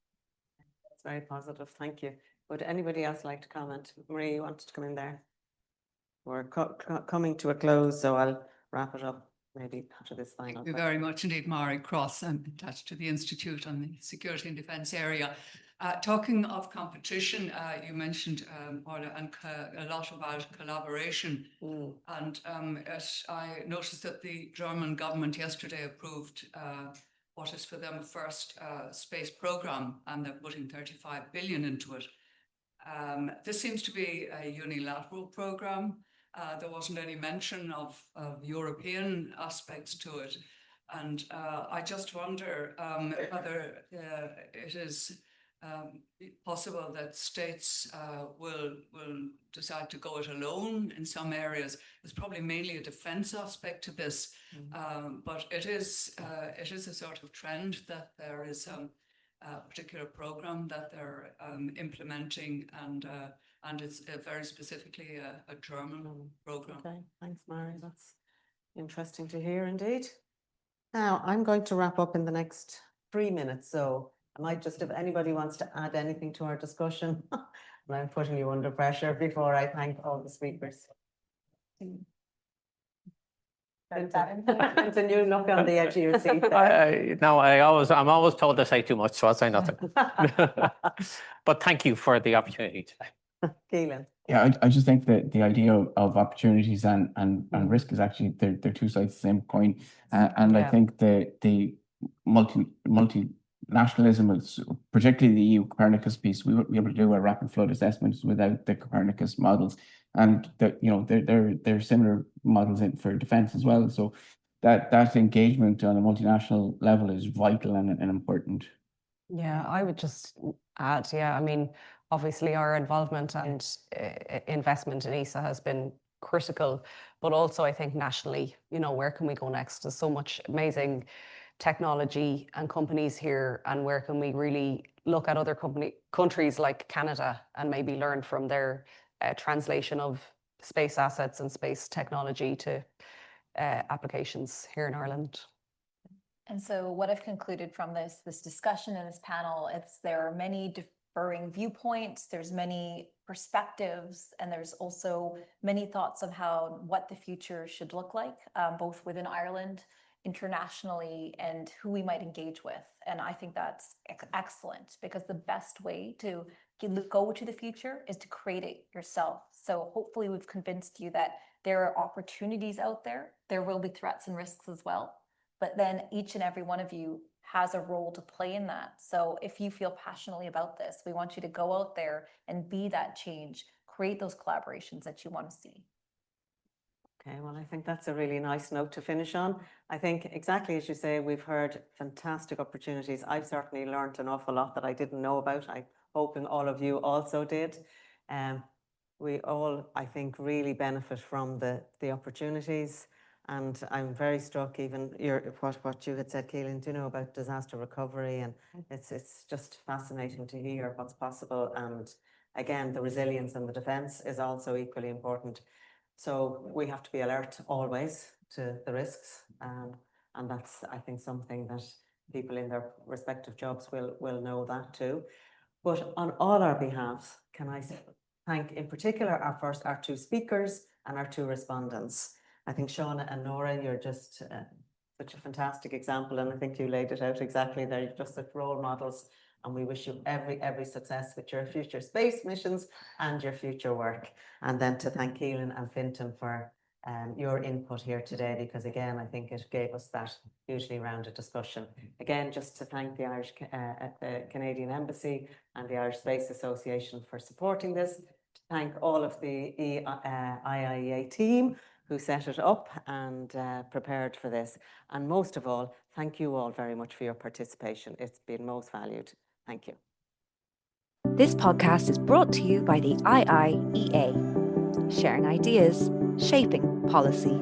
That's very positive. Thank you. Would anybody else like to comment? Marie, you wanted to come in there? We're coming to a close, so I'll wrap it up maybe after this final. Thank you very much indeed, Mari Cross. I'm attached to the Institute on the Security and Defence area. Talking of competition, you mentioned, Orla, and a lot about collaboration. And I noticed that the German government yesterday approved what is for them a first space program, and they're putting 35 billion into it. This seems to be a unilateral program. There wasn't any mention of European aspects to it. And I just wonder whether it is possible that states will decide to go it alone in some areas. There's probably mainly a defense aspect to this, but it is a sort of trend that there is a particular program that they're implementing, and it's very specifically a German program. Okay, thanks, Mari. That's interesting to hear indeed. Now, I'm going to wrap up in the next 3 minutes, so I might just, if anybody wants to add anything to our discussion, and I'm putting you under pressure before I thank all the speakers. Clinton, you look on the edge of your seat there. I'm always told to say too much, so I'll say nothing. But thank you for the opportunity today. Kealan. Yeah, I just think that the idea of opportunities and risk is actually, they're two sides of the same coin. And I think the multinationalism, particularly the EU Copernicus piece, we wouldn't be able to do a rapid flood assessments without the Copernicus models. And there are similar models for defense as well. So that engagement on a multinational level is vital and important. Yeah, I would just add, I mean, obviously our involvement and investment in ESA has been critical, but also I think nationally, you know, where can we go next? There's so much amazing technology and companies here, and where can we really look at other countries like Canada and maybe learn from their translation of space assets and space technology to applications here in Ireland. And so what I've concluded from this discussion and this panel, there are many differing viewpoints, there's many perspectives, and there's also many thoughts of what the future should look like, both within Ireland, internationally, and who we might engage with. And I think that's excellent, because the best way to go to the future is to create it yourself. So hopefully we've convinced you that there are opportunities out there. There will be threats and risks as well. But then each and every one of you has a role to play in that. So if you feel passionately about this, we want you to go out there and be that change, create those collaborations that you want to see. Okay, well, I think that's a really nice note to finish on. I think exactly as you say, we've heard fantastic opportunities. I've certainly learned an awful lot that I didn't know about. I'm hoping all of you also did. We all, I think, really benefit from the opportunities. And I'm very struck even what you had said, Kealan, about disaster recovery. And it's just fascinating to hear what's possible. And again, the resilience and the defence is also equally important. So we have to be alert always to the risks. And that's, I think, something that people in their respective jobs will know that too. But on all our behalves, can I thank in particular our two speakers and our two respondents. I think Shawna and Norah, you're just such a fantastic example, and I think you laid it out exactly there. You're just such role models, and we wish you every success with your future space missions and your future work. And then to thank Kealan and Fintan for your input here today, because again, I think it gave us that hugely rounded discussion. Again, just to thank the Canadian Embassy and the Irish Space Association for supporting this, to thank all of the IIEA team who set it up and prepared for this. And most of all, thank you all very much for your participation. It's been most valued. Thank you. This podcast is brought to you by the IIEA, sharing ideas, shaping policy.